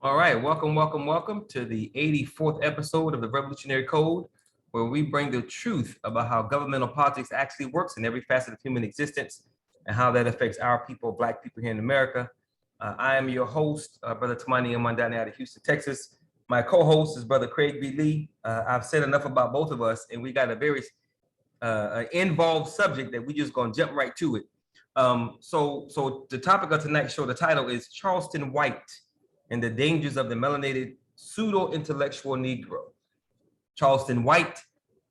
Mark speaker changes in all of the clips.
Speaker 1: All right, welcome to the 84th episode of the Revolutionary Code, where we bring the truth about how governmental politics actually works in every facet of human existence and how that affects our people, Black people here in America. I am your host, Brother Tamani Amandani out of Houston, Texas. My co-host is Brother Craig B. Lee. I've said enough about both of us, and we got a very involved subject that we just gonna jump right to it. So the topic of tonight's show, the title is Charleston White and the Dangers of the Melanated Pseudo-Intellectual Negro. Charleston White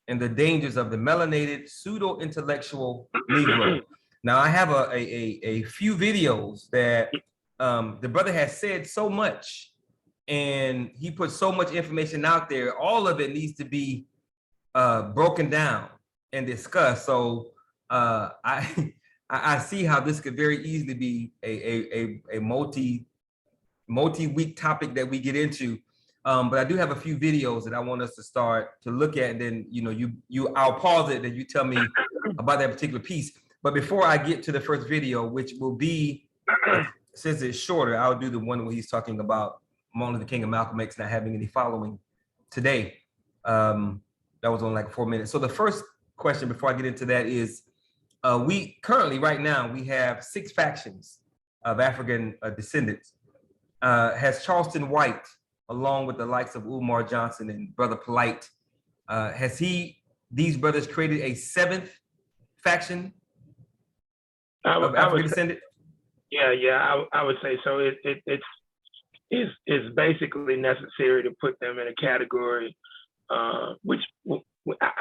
Speaker 1: and the Dangers of the Melanated Pseudo-Intellectual Negro. Now, I have a few videos that the brother has said so much, and he put so much information out there. All of it needs to be broken down and discussed. So I see how this could very easily be a multi-week topic that we get into, but I do have a few videos that I want us to start to look at, and then I'll pause it and you tell me about that particular piece. But before I get to the first video, which will be, since it's shorter, I'll do the one where he's talking about Martin Luther King and Malcolm X not having any following today. That was only like 4 minutes. So the first question before I get into that is, we currently right now we have 6 factions of African descendants. Has Charleston White, along with the likes of Umar Johnson and Brother Polite, these brothers created a 7th faction of African descendant?
Speaker 2: I would say so. It's basically necessary to put them in a category, which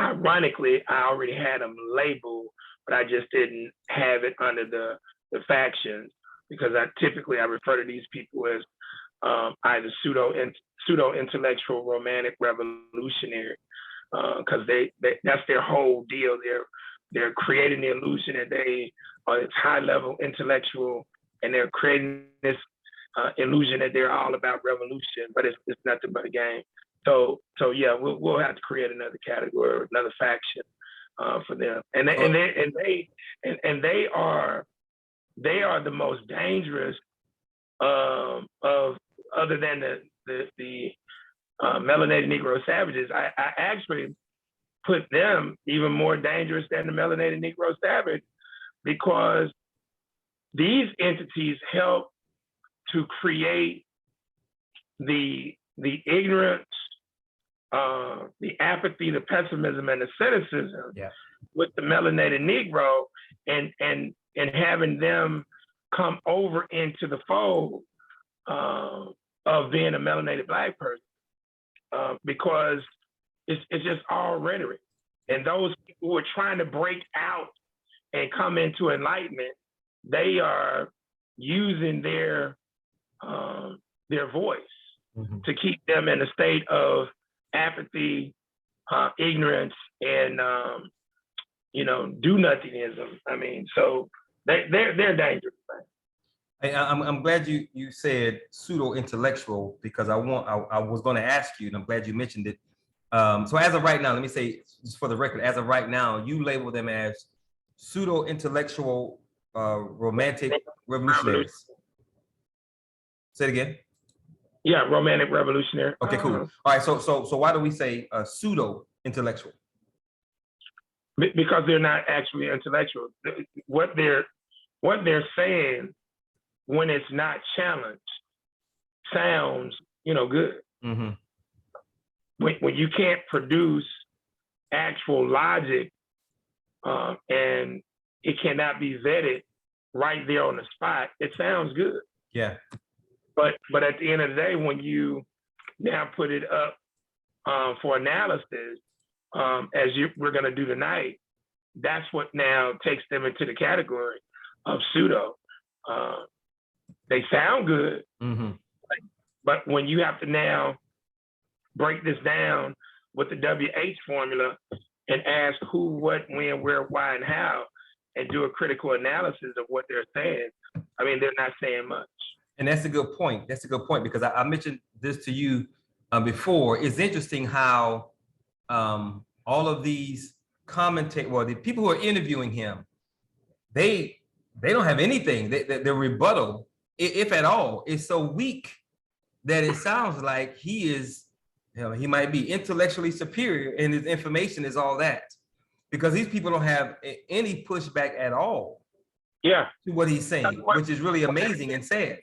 Speaker 2: ironically I already had them labeled, but I just didn't have it under the factions, because I typically refer to these people as either pseudo-intellectual, romantic, revolutionary, because that's their whole deal. They're creating the illusion that they are this high-level intellectual, and they're creating this illusion that they're all about revolution, but it's nothing but a game. So yeah, we'll have to create another category, another faction for them, and they are the most dangerous of other than the melanated Negro savages. I actually put them even more dangerous than the melanated Negro savage, because these entities help to create the ignorance, the apathy, the pessimism, and the cynicism with the melanated Negro, and having them come over into the fold of being a melanated Black person, because it's just all rhetoric. And those people who are trying to break out and come into enlightenment, they are using their voice to keep them in a state of apathy, ignorance, and do-nothingism. I mean, so they're dangerous.
Speaker 1: I'm glad you said pseudo-intellectual, because I was going to ask you, and I'm glad you mentioned it. So as of right now, let me say, just for the record, as of right now, you label them as pseudo-intellectual, romantic revolutionaries. Say it again.
Speaker 2: Yeah, romantic revolutionary.
Speaker 1: Okay, cool. All right, so why do we say pseudo-intellectual?
Speaker 2: Because they're not actually intellectual. What they're saying, when it's not challenged, sounds good.
Speaker 1: Mm-hmm.
Speaker 2: When you can't produce actual logic, and it cannot be vetted right there on the spot, it sounds good.
Speaker 1: Yeah.
Speaker 2: But at the end of the day, when you now put it up for analysis, as we're going to do tonight, that's what now takes them into the category of pseudo. They sound good, but when you have to now break this down with the WH formula and ask who, what, when, where, why, and how, and do a critical analysis of what they're saying, I mean, they're not saying much.
Speaker 1: And that's a good point. That's a good point, because I mentioned this to you before. It's interesting how all of these the people who are interviewing him, they don't have anything. Their rebuttal, if at all, is so weak that it sounds like he is, he might be intellectually superior and his information is all that. Because these people don't have any pushback at all
Speaker 2: Yeah.
Speaker 1: to what he's saying, which is really amazing and sad.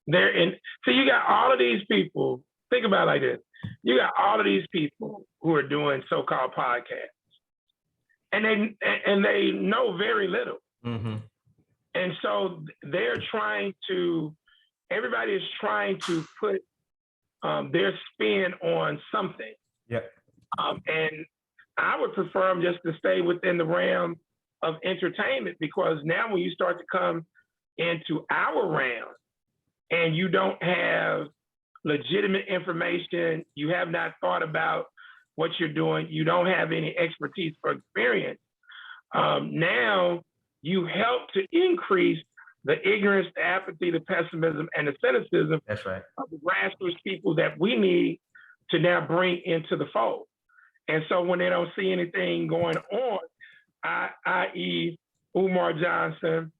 Speaker 2: They're in. So you got all of these people. Think about it like this: you got all of these people who are doing so-called podcasts, and they know very little.
Speaker 1: Mm-hmm.
Speaker 2: And so they're trying to. Everybody is trying to put their spin on something.
Speaker 1: Yep.
Speaker 2: And I would prefer them just to stay within the realm of entertainment, because now when you start to come into our realm and you don't have legitimate information, you have not thought about what you're doing, you don't have any expertise or experience, now you help to increase the ignorance, the apathy, the pessimism, and the cynicism.
Speaker 1: That's right.
Speaker 2: Of the grassroots people that we need to now bring into the fold. And so when they don't see anything going on, i.e. Umar Johnson,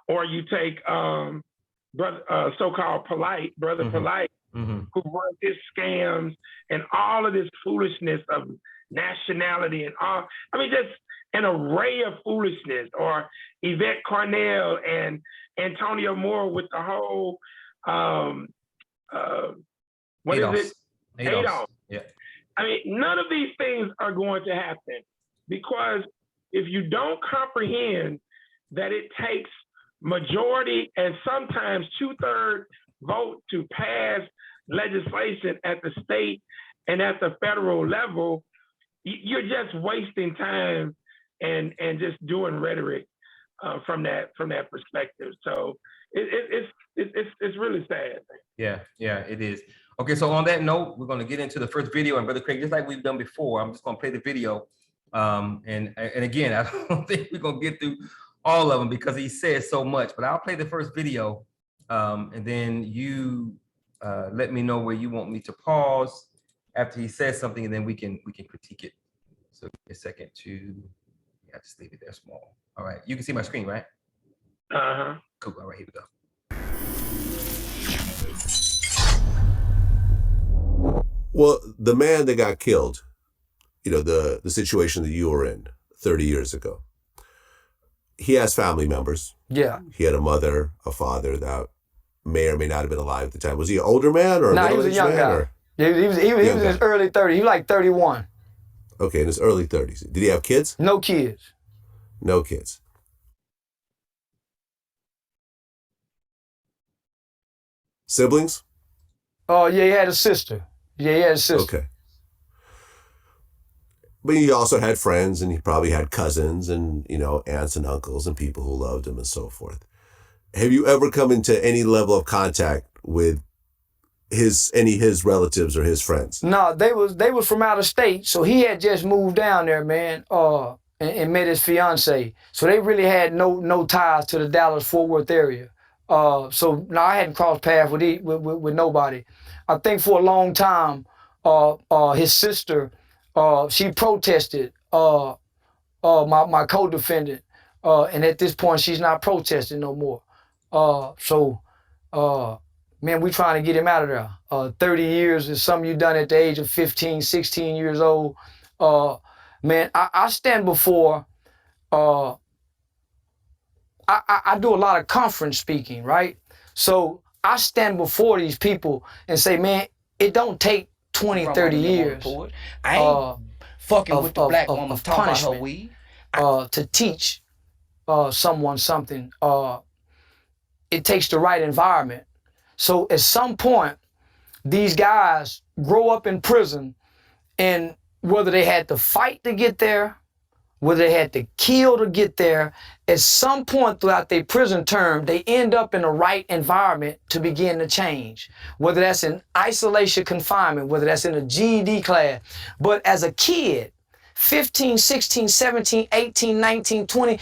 Speaker 2: or you take brother, so-called Polite, Brother Polite, who runs his scams and all of this foolishness of nationality and all, I mean, just an array of foolishness, or Yvette Carnell and Antonio Moore with the whole, what
Speaker 1: ADOS.
Speaker 2: is it? ADOS.
Speaker 1: Yeah.
Speaker 2: I mean, none of these things are going to happen, because if you don't comprehend that it takes majority and sometimes 2/3 vote to pass legislation at the state and at the federal level, you're just wasting time and just doing rhetoric from that perspective. So it's really sad.
Speaker 1: Yeah, it is. Okay, so on that note, we're going to get into the first video, and Brother Craig, just like we've done before, I'm just going to play the video. And again, I don't think we're going to get through all of them because he says so much, but I'll play the first video, and then you let me know where you want me to pause after he says something, and then we can critique it. So give me a second to, yeah, just leave it there small. All right, you can see my screen, right?
Speaker 2: Uh-huh.
Speaker 1: Cool. All right, here we go.
Speaker 3: Well, the man that got killed, the situation that you were in 30 years ago, he has family members.
Speaker 4: Yeah.
Speaker 3: He had a mother, a father that may or may not have been alive at the time. Was he an older man or a
Speaker 4: he was a young
Speaker 3: man,
Speaker 4: guy.
Speaker 3: or?
Speaker 4: Yeah, he was in his early 30s. He was like 31.
Speaker 3: Okay, in his early 30s. Did he have kids?
Speaker 4: No kids.
Speaker 3: No kids. Siblings?
Speaker 4: Oh, yeah, he had a sister. Yeah, he had a sister.
Speaker 3: Okay. But he also had friends, and he probably had cousins and, aunts and uncles and people who loved him and so forth. Have you ever come into any level of contact with any of his relatives or his friends?
Speaker 4: No, they was from out of state, so he had just moved down there, man, and met his fiance. So they really had no ties to the Dallas-Fort Worth area. So no, I hadn't crossed paths with nobody. I think for a long time, his sister, she protested my co-defendant, and at this point she's not protesting no more. Man, we trying to get him out of there. 30 years is something you done at the age of 15, 16 years old. Man, I stand before, I do a lot of conference speaking, right? So I stand before these people and say, man, it don't take 20, 30 years
Speaker 5: I ain't fucking with the black woman talking about her weed.
Speaker 4: To teach someone something. It takes the right environment. So at some point, these guys grow up in prison, and whether they had to fight to get there, whether they had to kill to get there, at some point throughout their prison term, they end up in the right environment to begin to change. Whether that's in isolation confinement, whether that's in a GED class. But as a kid, 15, 16, 17, 18, 19, 20,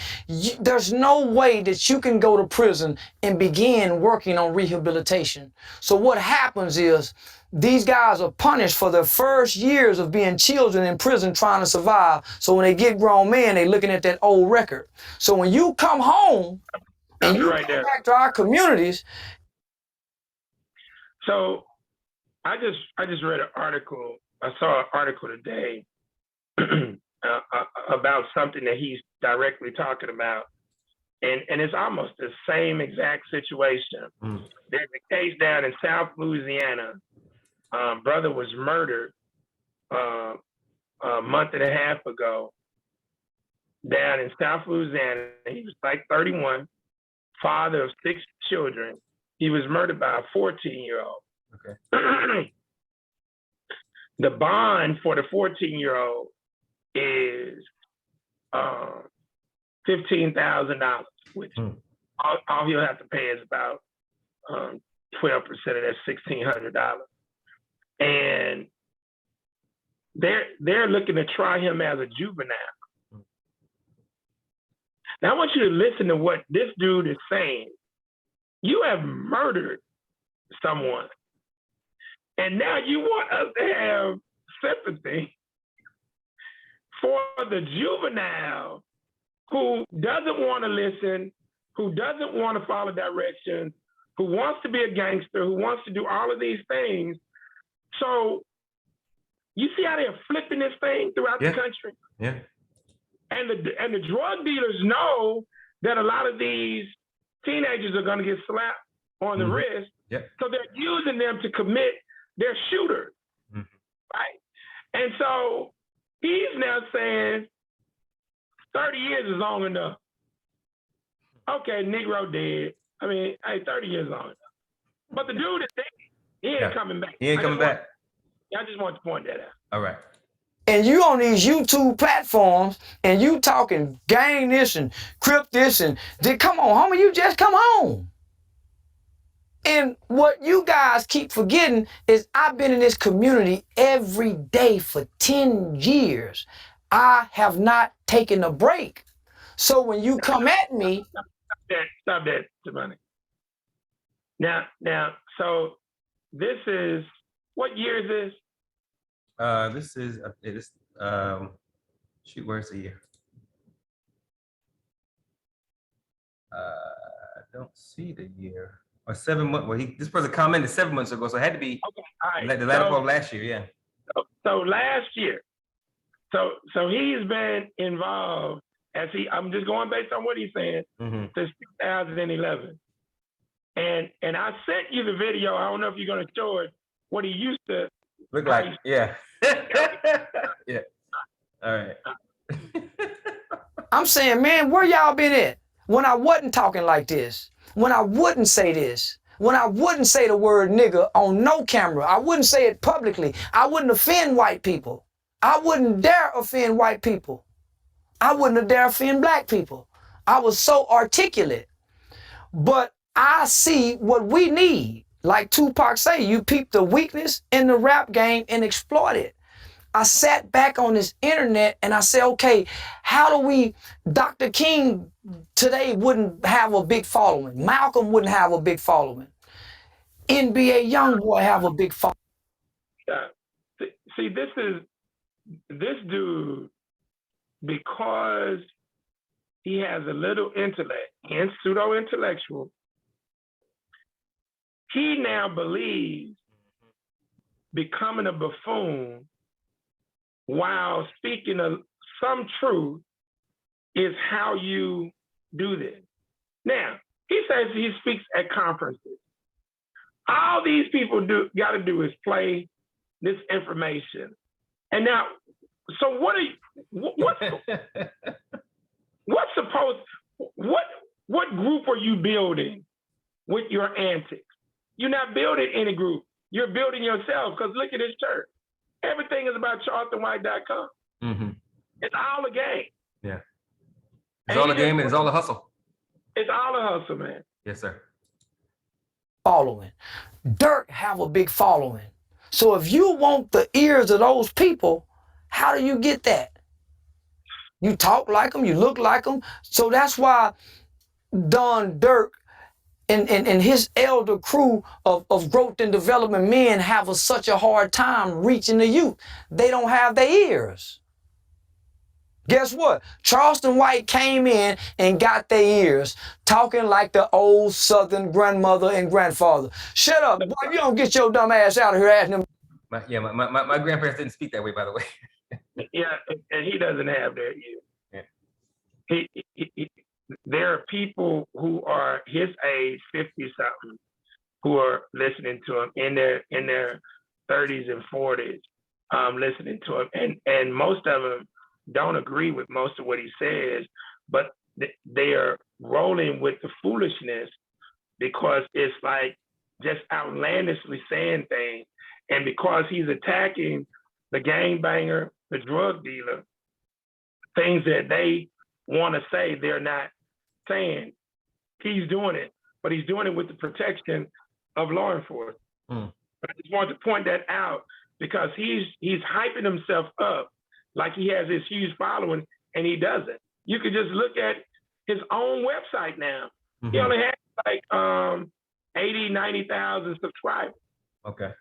Speaker 4: there's no way that you can go to prison and begin working on rehabilitation. So what happens is these guys are punished for their first years of being children in prison trying to survive. So when they get grown men, they're looking at that old record. So when you come home and you come back to our communities,
Speaker 2: So I just read an article. I saw an article today about something that he's directly talking about. And it's almost the same exact situation. There's a case down in South Louisiana. Brother was murdered a month and a half ago down in South Louisiana. He was like 31, father of 6 children. He was murdered by a 14-year-old.
Speaker 1: Okay.
Speaker 2: The bond for the 14-year-old is $15,000, which all he'll have to pay is about 12% of that $1,600. And they're looking to try him as a juvenile. Now I want you to listen to what this dude is saying. You have murdered someone, and now you want us to have sympathy for the juvenile who doesn't want to listen, who doesn't want to follow directions, who wants to be a gangster, who wants to do all of these things. So you see how they're flipping this thing throughout the country?
Speaker 1: Yeah.
Speaker 2: And the drug dealers know that a lot of these teenagers are going to get slapped on the wrist.
Speaker 1: Yep.
Speaker 2: So they're using them to commit their shooters, right? And so he's now saying 30 years is long enough. Okay, Negro dead. I mean, hey, 30 years long enough. But the dude is dead. He ain't coming back.
Speaker 1: He ain't coming back.
Speaker 2: I just want to point that out.
Speaker 1: All right.
Speaker 4: And you on these YouTube platforms and you talking gang this and crip this and come on, homie, you just come home. And what you guys keep forgetting is I've been in this community every day for 10 years. I have not taken a break. So when you come at me.
Speaker 2: Stop that, Giovanni. Now, so this is, what year is this?
Speaker 1: This is shoot, where's the year? I don't see the year. Or 7 months. Well, this person commented 7 months ago, so it had to be like the latter part of last year. Yeah.
Speaker 2: So last year. So he's been involved I'm just going based on what he's saying since 2011. And I sent you the video. I don't know if you're gonna show it. What he used to
Speaker 1: look like. Yeah. Yeah. All right.
Speaker 4: I'm saying, man, where y'all been at? When I wasn't talking like this, when I wouldn't say this, when I wouldn't say the word nigga on no camera, I wouldn't say it publicly. I wouldn't offend white people. I wouldn't dare offend white people. I wouldn't dare offend black people. I was so articulate. But I see what we need. Like Tupac say, you peep the weakness in the rap game and exploit it. I sat back on this internet and I said, okay, how do Dr. King today wouldn't have a big following. Malcolm wouldn't have a big following. NBA Youngboy have a big following.
Speaker 2: See, this dude, because he has a little intellect and pseudo-intellectual, he now believes becoming a buffoon while speaking of some truth is how you do this. Now, he says he speaks at conferences. All these people got to do is play this information. And now, so what group are you building with your antics? You're not building any group. You're building yourself, because look at this church. Everything is about charlestonwhite.com. It's all a game.
Speaker 1: Yeah. It's all a game and it's all a hustle.
Speaker 2: It's all a hustle, man.
Speaker 1: Yes, sir.
Speaker 4: Following. Dirk have a big following. So if you want the ears of those people, how do you get that? You talk like them, you look like them. So that's why Don Dirk and his elder crew of growth and development men have such a hard time reaching the youth. They don't have their ears. Guess what? Charleston White came in and got their ears talking like the old Southern grandmother and grandfather. Shut up, boy! If you don't get your dumb ass out of here asking them.
Speaker 1: My grandparents didn't speak that way, by the way.
Speaker 2: Yeah, and he doesn't have that yet. Yeah. There are people who are his age, 50-something, who are listening to him in their 30s and 40s, listening to him, and most of them don't agree with most of what he says, but they are rolling with the foolishness because it's like just outlandishly saying things, and because he's attacking the gangbanger, the drug dealer, things that they want to say they're not saying. He's doing it, but he's doing it with the protection of law enforcement. But I just wanted to point that out because he's hyping himself up like he has this huge following, and he doesn't. You could just look at his own website now. He only has like 80, 90,000 subscribers.
Speaker 1: Okay.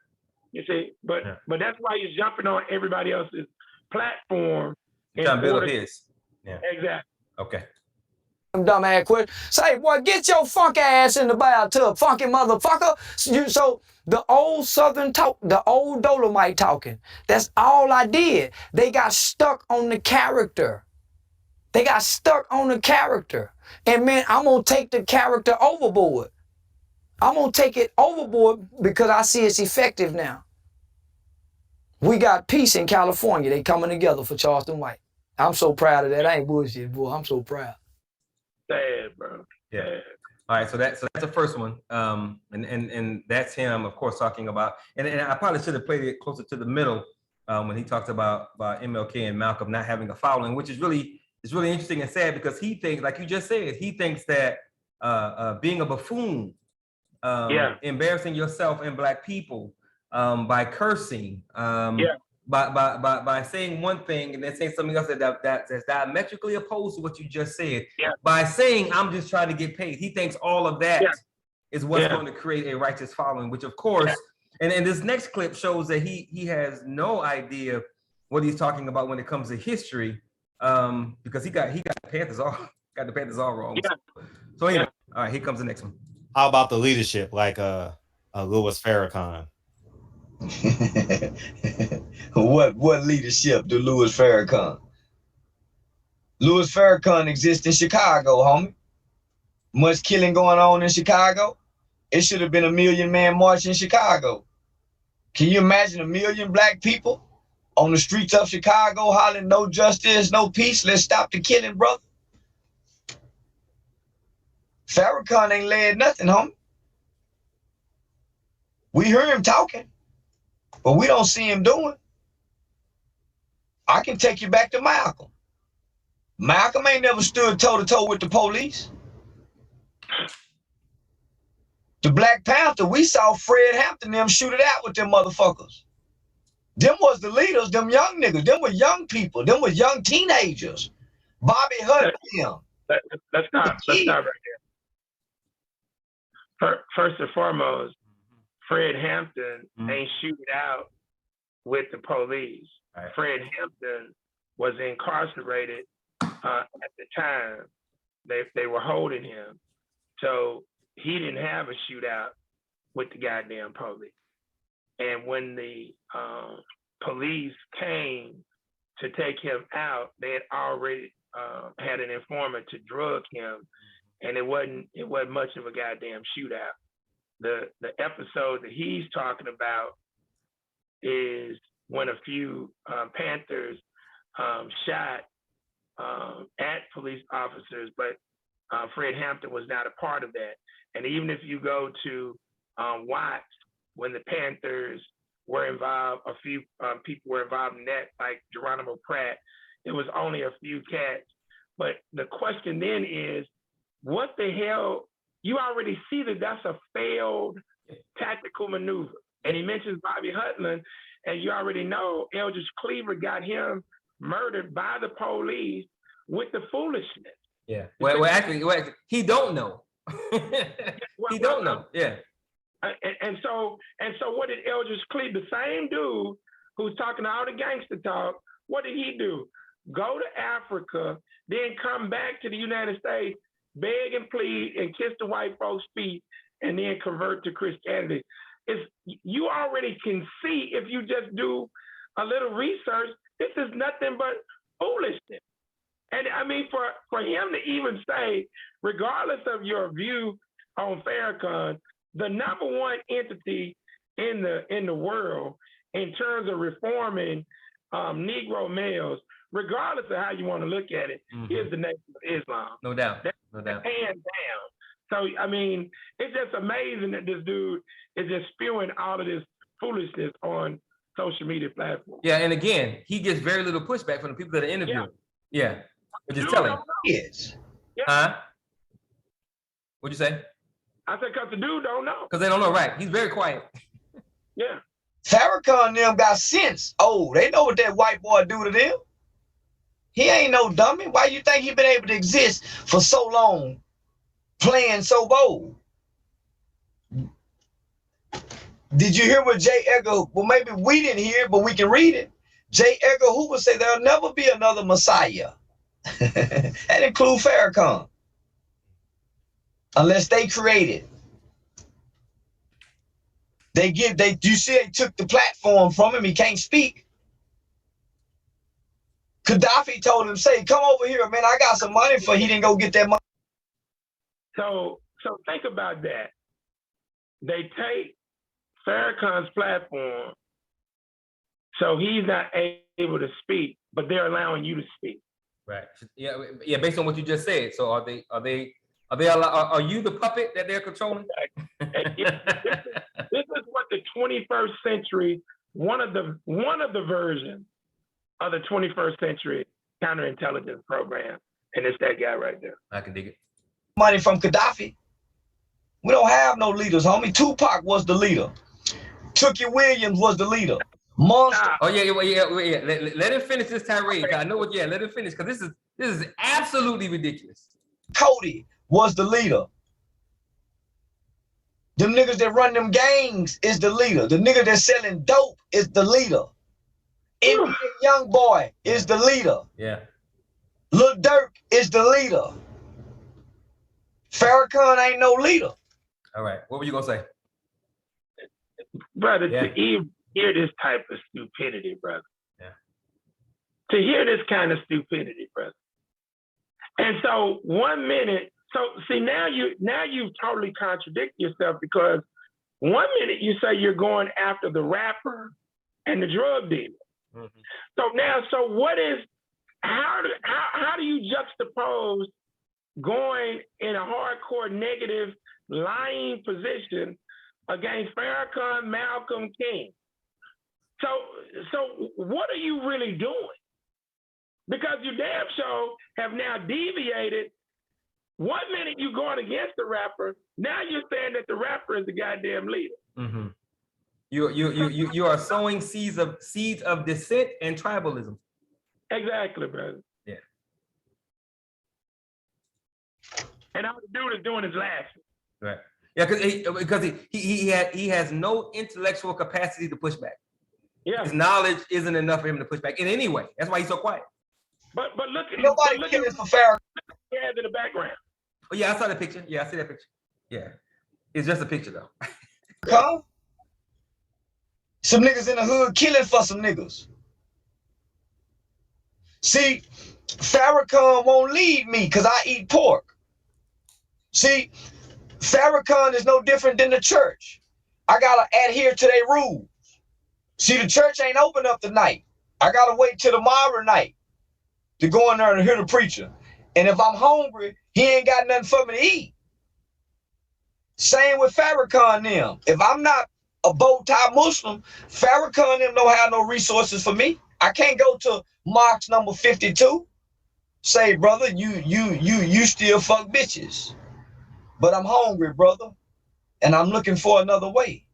Speaker 2: You see, but that's why he's jumping on everybody else's platform.
Speaker 1: Trying to build up his. Yeah.
Speaker 2: Exactly.
Speaker 1: Okay.
Speaker 4: Dumb ass question. Say, boy, get your funk ass in the bathtub, funky motherfucker. So the old Southern talk, the old Dolomite talking. That's all I did. They got stuck on the character. They got stuck on the character. And man, I'm gonna take the character overboard. I'm gonna take it overboard because I see it's effective now. We got peace in California. They coming together for Charleston White. I'm so proud of that. I ain't bullshit, boy. I'm so proud.
Speaker 2: Sad, bro.
Speaker 1: Yeah.
Speaker 2: Sad.
Speaker 1: All right, so that's the first one, and that's him, of course, talking about, and I probably should have played it closer to the middle when he talked about MLK and Malcolm not having a following, which is really interesting and sad because he thinks, like you just said, he thinks that being a buffoon, embarrassing yourself and Black people by cursing, by saying one thing and then saying something else that's diametrically opposed to what you just said. By saying I'm just trying to get paid, he thinks all of that is what's going to create a righteous following. Which of course, and this next clip shows that he has no idea what he's talking about when it comes to history, because he got the Panthers all wrong. So anyway, all right, here comes the next one.
Speaker 6: How about the leadership, like Louis Farrakhan?
Speaker 7: What leadership do Louis Farrakhan? Louis Farrakhan exists in Chicago, homie. Much killing going on in Chicago. It should have been a 1 million man march in Chicago. Can you imagine 1 million Black people on the streets of Chicago hollering no justice, no peace, let's stop the killing, brother? Farrakhan ain't led nothing, homie. We hear him talking, but we don't see him doing. I can take you back to Malcolm. Malcolm ain't never stood toe-to-toe with the police. The Black Panther, we saw Fred Hampton them shoot it out with them motherfuckers. Them was the leaders, them young niggas. Them were young people. Them were young teenagers. Bobby Hutton, them.
Speaker 2: Let's stop right there. First and foremost, Fred Hampton ain't shoot it out with the police. Fred Hampton was incarcerated at the time. They were holding him. So he didn't have a shootout with the goddamn police. And when the police came to take him out, they had already had an informant to drug him, and it wasn't much of a goddamn shootout. The episode that he's talking about is when a few Panthers shot at police officers, but Fred Hampton was not a part of that. And even if you go to Watts, when the Panthers were involved, a few people were involved in that, like Geronimo Pratt, it was only a few cats. But the question then is, what the hell? You already see that that's a failed tactical maneuver. And he mentions Bobby Hutland, and you already know Eldridge Cleaver got him murdered by the police with the foolishness.
Speaker 1: Yeah. Well, actually, he don't know. He don't know. Yeah.
Speaker 2: And so what did Eldridge Cleaver, the same dude who's talking all the gangster talk, what did he do? go to Africa, then come back to the United States, beg and plead and kiss the white folks' feet, and then convert to Christianity. You already can see, if you just do a little research, this is nothing but foolishness. And I mean, for him to even say, regardless of your view on Farrakhan, the number one entity in the world in terms of reforming Negro males, regardless of how you want to look at it, is the Nation of Islam.
Speaker 1: No doubt.
Speaker 2: That's
Speaker 1: No doubt.
Speaker 2: hands down. So, I mean, it's just amazing that this dude is just spewing all of this foolishness on social media platforms.
Speaker 1: Yeah, and again, he gets very little pushback from the people that are interviewing. Yeah. Which is telling.
Speaker 7: Yes.
Speaker 1: Huh? What'd you say?
Speaker 2: I said, because the dude don't know.
Speaker 1: Because they don't know, right? He's very quiet.
Speaker 2: Yeah.
Speaker 7: Farrakhan and them got sense. Oh, they know what that white boy do to them. He ain't no dummy. Why you think he been able to exist for so long, playing so bold? Did you hear what J. Edgar, well, maybe we didn't hear it, but we can read it. J. Edgar Hoover said there'll never be another Messiah. That includes Farrakhan. Unless they create it. You see they took the platform from him, he can't speak. Gaddafi told him, say, come over here, man, I got some money for, he didn't go get that money.
Speaker 2: So think about that. They take Farrakhan's platform, so he's not able to speak, but they're allowing you to speak.
Speaker 1: Right. Yeah. Based on what you just said. So are you the puppet that they're controlling?
Speaker 2: This is what the 21st century, one of the versions of the 21st century counterintelligence program, and it's that guy right there.
Speaker 1: I can dig it.
Speaker 7: Money from Gaddafi. We don't have no leaders, homie. Tupac was the leader. Tookie Williams was the leader. Monster.
Speaker 1: Oh yeah. Let him finish this tirade. I know what. Yeah, let him finish, because this is absolutely ridiculous.
Speaker 7: Cody was the leader. Them niggas that run them gangs is the leader. The nigga that's selling dope is the leader. Indian Young Boy is the leader.
Speaker 1: Yeah.
Speaker 7: Lil Durk is the leader. Farrakhan ain't no leader.
Speaker 1: All right. What were you gonna say?
Speaker 2: Brother, to even hear this type of stupidity, brother.
Speaker 1: Yeah.
Speaker 2: To hear this kind of stupidity, brother. And so 1 minute, so see, now you've totally contradicted yourself, because 1 minute you say you're going after the rapper and the drug dealer. So what is, how do you juxtapose going in a hardcore negative lying position against Farrakhan, Malcolm, King? So what are you really doing? Because you damn sure have now deviated. 1 minute you going against the rapper, now you're saying that the rapper is the goddamn leader.
Speaker 1: Mm-hmm. You are sowing seeds of dissent and tribalism.
Speaker 2: Exactly, brother.
Speaker 1: Yeah.
Speaker 2: And all the dude is doing is laughing.
Speaker 1: Right. Yeah, because he has no intellectual capacity to push back.
Speaker 2: Yeah.
Speaker 1: His knowledge isn't enough for him to push back in any way. That's why he's so quiet.
Speaker 2: But look at
Speaker 7: Nobody cares for Farrakhan.
Speaker 2: He has in the background.
Speaker 1: Oh yeah, I saw the picture. Yeah, I see that picture. Yeah, it's just a picture though.
Speaker 7: Come. Some niggas in the hood killing for some niggas. See, Farrakhan won't lead me because I eat pork. See, Farrakhan is no different than the church. I gotta adhere to their rules. See, the church ain't open up tonight. I gotta wait till tomorrow night to go in there and hear the preacher. And if I'm hungry, he ain't got nothing for me to eat. Same with Farrakhan them. If I'm not a bow tie Muslim, Farrakhan them don't have no resources for me. I can't go to Mark's number 52. Say, brother, you still fuck bitches. But I'm hungry, brother. And I'm looking for another way.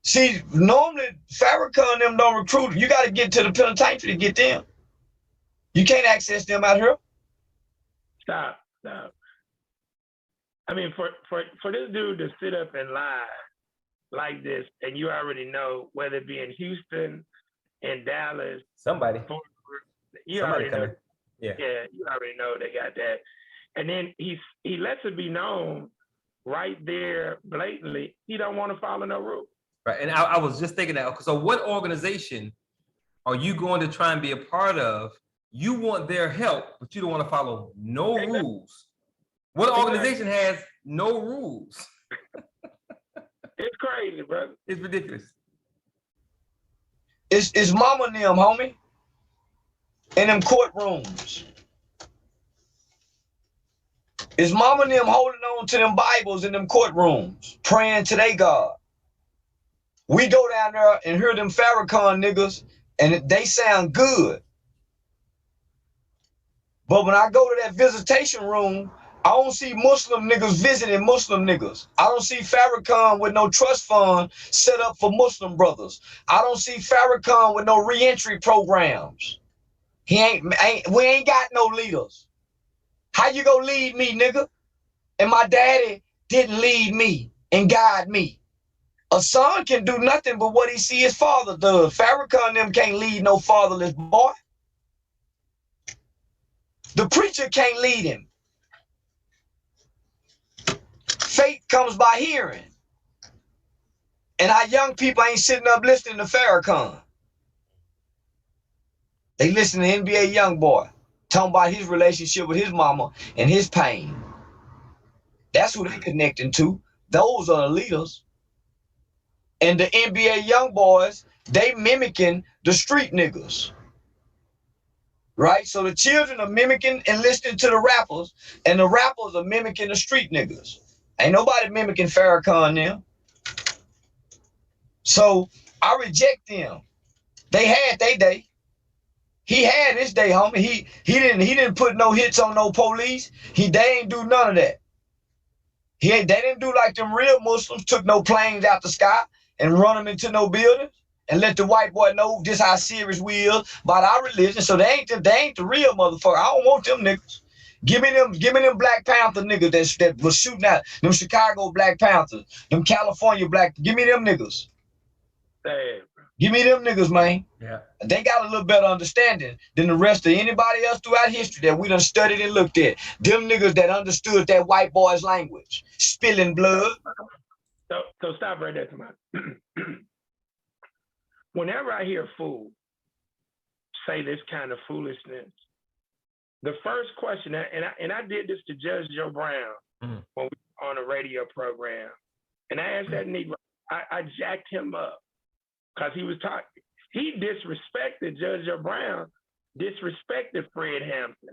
Speaker 7: See, normally Farrakhan them don't recruit. You got to get to the penitentiary to get them. You can't access them out here.
Speaker 2: Stop. I mean, for this dude to sit up and lie like this, and you already know, whether it be in Houston, in Dallas,
Speaker 1: Somebody.
Speaker 2: You
Speaker 1: Somebody
Speaker 2: already know.
Speaker 1: coming. Yeah.
Speaker 2: Yeah, you already know they got that. And then he lets it be known right there blatantly he don't want to follow no rules.
Speaker 1: Right. And I was just thinking that. So what organization are you going to try and be a part of? You want their help, but you don't want to follow no rules. What organization has no rules?
Speaker 2: It's crazy, brother.
Speaker 1: It's ridiculous.
Speaker 7: It's mama and them, homie. In them courtrooms. It's mama and them holding on to them Bibles in them courtrooms, praying to their God. We go down there and hear them Farrakhan niggas, and they sound good. But when I go to that visitation room, I don't see Muslim niggas visiting Muslim niggas. I don't see Farrakhan with no trust fund set up for Muslim brothers. I don't see Farrakhan with no reentry programs. We ain't got no leaders. How you gonna lead me, nigga? And my daddy didn't lead me and guide me. A son can do nothing but what he see his father does. Farrakhan them can't lead no fatherless boy. The preacher can't lead him. Faith comes by hearing. And our young people ain't sitting up listening to Farrakhan. They listen to NBA Youngboy, talking about his relationship with his mama and his pain. That's who they connecting to. Those are the leaders. And the NBA Youngboys, they mimicking the street niggas. Right? So the children are mimicking and listening to the rappers, and the rappers are mimicking the street niggas. Ain't nobody mimicking Farrakhan now. So I reject them. They had their day. He had his day, homie. He didn't put no hits on no police. They ain't do none of that. They didn't do like them real Muslims, took no planes out the sky and run them into no buildings and let the white boy know just how serious we is about our religion. So they ain't the real motherfucker. I don't want them niggas. Give me them Black Panther niggas that was shooting out, them Chicago Black Panthers, them California give me them niggas.
Speaker 2: Damn.
Speaker 7: Give me them niggas, man.
Speaker 1: Yeah.
Speaker 7: They got a little better understanding than the rest of anybody else throughout history that we done studied and looked at. Them niggas that understood that white boy's language, spilling blood.
Speaker 2: So stop right there, Tomato. Whenever I hear fool say this kind of foolishness, the first question, and I did this to Judge Joe Brown when we were on a radio program, and I asked that Negro, I jacked him up because he was talking. He disrespected Judge Joe Brown, disrespected Fred Hampton.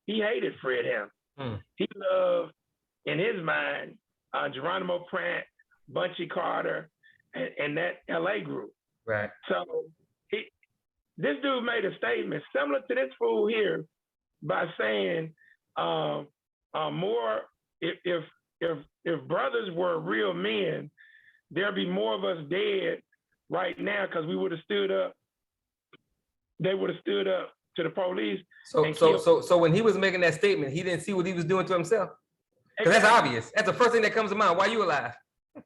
Speaker 2: He hated Fred Hampton. He loved, in his mind, Geronimo Pratt, Bunchy Carter, and that LA group.
Speaker 1: Right.
Speaker 2: So this dude made a statement similar to this fool here by saying more if brothers were real men, there'd be more of us dead right now because we would have stood up. They would have stood up to the police.
Speaker 1: So when he was making that statement, he didn't see what he was doing to himself. Because that's obvious. That's the first thing that comes to mind. Why you alive?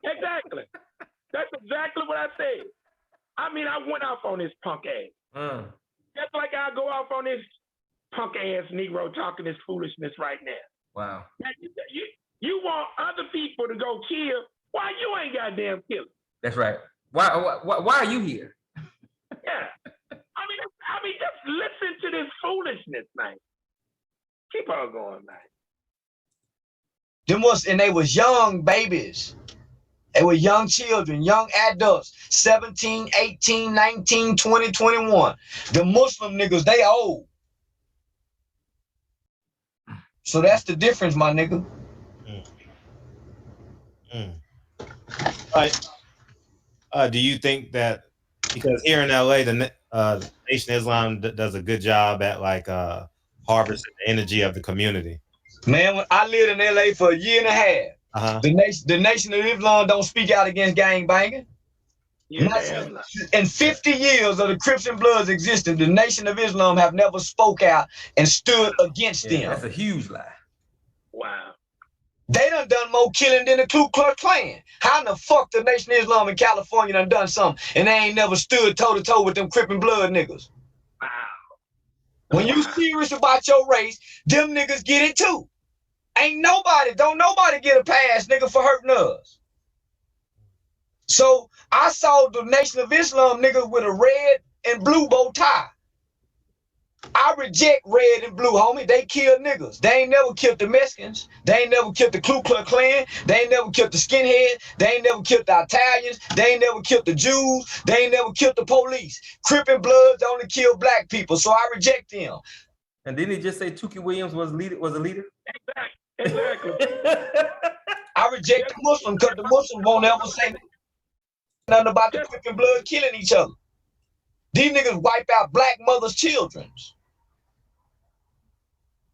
Speaker 2: Exactly. That's exactly what I said. I mean, I went off on this punk ass. Just like I go off on this punk ass Negro talking this foolishness right now.
Speaker 1: Wow.
Speaker 2: Now, you want other people to go kill. Why you ain't goddamn killing?
Speaker 1: That's right. Why are you here?
Speaker 2: Yeah. I mean, just listen to this foolishness, man. Keep on going, man.
Speaker 7: And they was young babies. They were young children, young adults, 17, 18, 19, 20, 21. The Muslim niggas, they old. So that's the difference, my nigga.
Speaker 6: Do you think that, because here in LA, the Nation of Islam does a good job at like harvesting the energy of the community?
Speaker 7: Man, when I lived in LA for a year and a half. The Nation of Islam don't speak out against gang banging. In 50 years of the Crips and Bloods existing, the Nation of Islam have never spoke out and stood against them.
Speaker 1: That's a huge lie.
Speaker 2: Wow.
Speaker 7: They done more killing than the Ku Klux Klan. How in the fuck the Nation of Islam in California done something and they ain't never stood toe to toe with them Crip and Blood niggas?
Speaker 2: Wow.
Speaker 7: When you serious about your race, them niggas get it too. Don't nobody get a pass, nigga, for hurting us. So I saw the Nation of Islam niggas with a red and blue bow tie. I reject red and blue, homie. They kill niggas. They ain't never killed the Mexicans. They ain't never killed the Ku Klux Klan. They ain't never killed the skinhead. They ain't never killed the Italians. They ain't never killed the Jews. They ain't never killed the police. Crip and Bloods only kill black people, so I reject them.
Speaker 1: And didn't he just say Tukey Williams was a leader?
Speaker 2: Exactly.
Speaker 7: I reject the Muslim because the Muslim won't ever say nothing about the Crip and Blood killing each other. These niggas wipe out black mothers' children.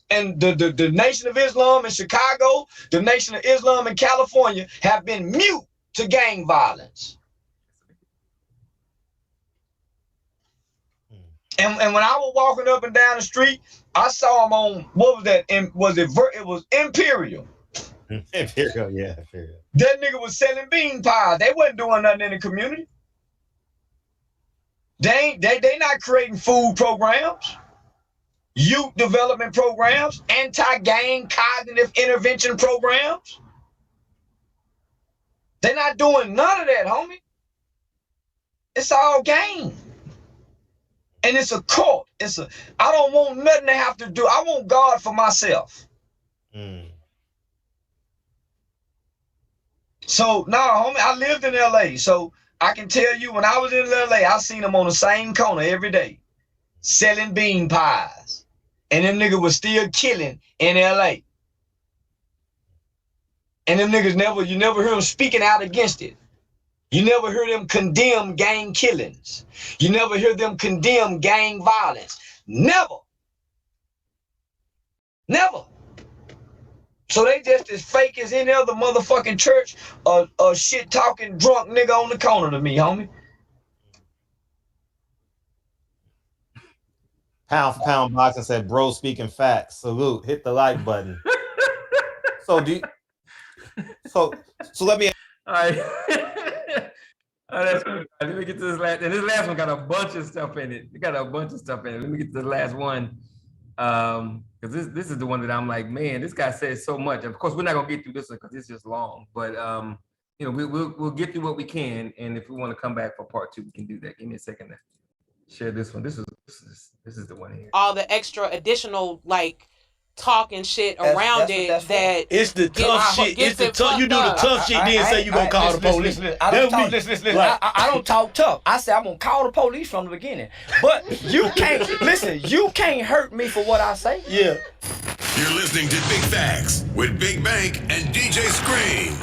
Speaker 7: And the Nation of Islam in Chicago, the Nation of Islam in California have been mute to gang violence. And when I was walking up and down the street, I saw them on, what was that? It was Imperial.
Speaker 6: Imperial, yeah, Imperial.
Speaker 7: That nigga was selling bean pies. They wasn't doing nothing in the community. They not creating food programs, youth development programs, anti-gang cognitive intervention programs. They're not doing none of that, homie. It's all game. And it's a cult. I don't want nothing to have to do. I want God for myself. So, homie, I lived in LA. So I can tell you when I was in LA, I seen them on the same corner every day, selling bean pies. And them niggas was still killing in LA. And them niggas you never hear them speaking out against it. You never hear them condemn gang killings. You never hear them condemn gang violence. Never. Never. So they just as fake as any other motherfucking church or shit talking drunk nigga on the corner to me, homie.
Speaker 6: Pound for pound boxing said, bro, speaking facts. Salute. Hit the like button. So let me.
Speaker 1: All right. That's cool. Let me get to this last, and this last one got a bunch of stuff in it. It got a bunch of stuff in it. Let me get to the last one. Because this is the one that I'm like, man, this guy says so much. Of course, we're not gonna get through this one because it's just long. But we'll get through what we can, and if we want to come back for part 2, we can do that. Give me a second to share this one. This is the one here.
Speaker 8: All the extra additional talking shit around that
Speaker 5: it's the tough shit. It's the tough. You do the tough shit, then say you gonna call the police.
Speaker 4: Listen. I don't talk tough. I say I'm gonna call the police from the beginning. But you can't listen. You can't hurt me for what I say.
Speaker 5: Yeah.
Speaker 9: You're listening to Big Facts with Big Bank and DJ Scream.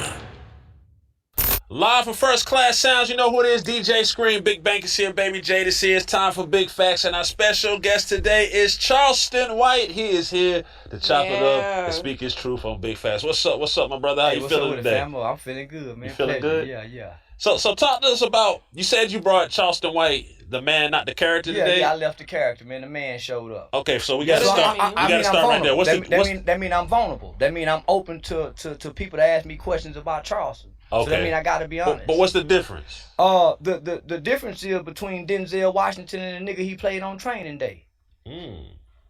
Speaker 10: Live from First Class Sounds, you know who it is, DJ Scream. Big Bank is here, Baby J is here. It's time for Big Facts, and our special guest today is Charleston White. He is here to chop it up and speak his truth on Big Facts. What's up, my brother? How you feeling today?
Speaker 4: I'm feeling good, man.
Speaker 10: You feeling good?
Speaker 4: Yeah.
Speaker 10: So talk to us about, you said you brought Charleston White, the man, not the character today?
Speaker 4: Yeah, I left the character, man. The man showed up.
Speaker 10: Okay, so we got to start. We got to start right there.
Speaker 4: That mean I'm vulnerable. That mean I'm open to people to ask me questions about Charleston.
Speaker 10: Okay.
Speaker 4: So that mean I gotta be honest.
Speaker 10: But what's the difference?
Speaker 4: The difference is between Denzel Washington and the nigga he played on Training Day.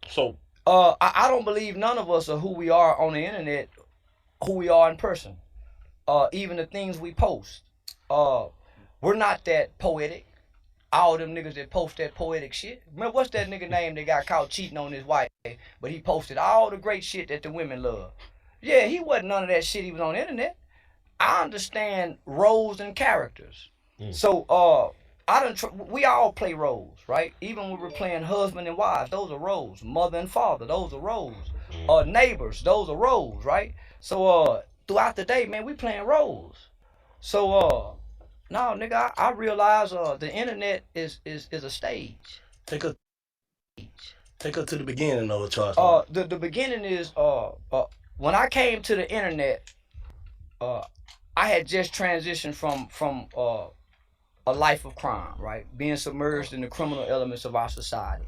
Speaker 10: So
Speaker 4: I don't believe none of us are who we are on the internet, who we are in person. Even the things we post. We're not that poetic. All them niggas that post that poetic shit. Remember, what's that nigga name that got caught cheating on his wife, but he posted all the great shit that the women love. Yeah, he wasn't none of that shit he was on the internet. I understand roles and characters. So we all play roles, right? Even when we're playing husband and wife, those are roles. Mother and father, those are roles. Neighbors, those are roles, right? So throughout the day, man, we playing roles. So no, nigga, I realize the internet is a stage.
Speaker 5: Take her to the beginning of the Charles.
Speaker 4: The beginning is when I came to the internet, I had just transitioned from a life of crime, right? Being submerged in the criminal elements of our society,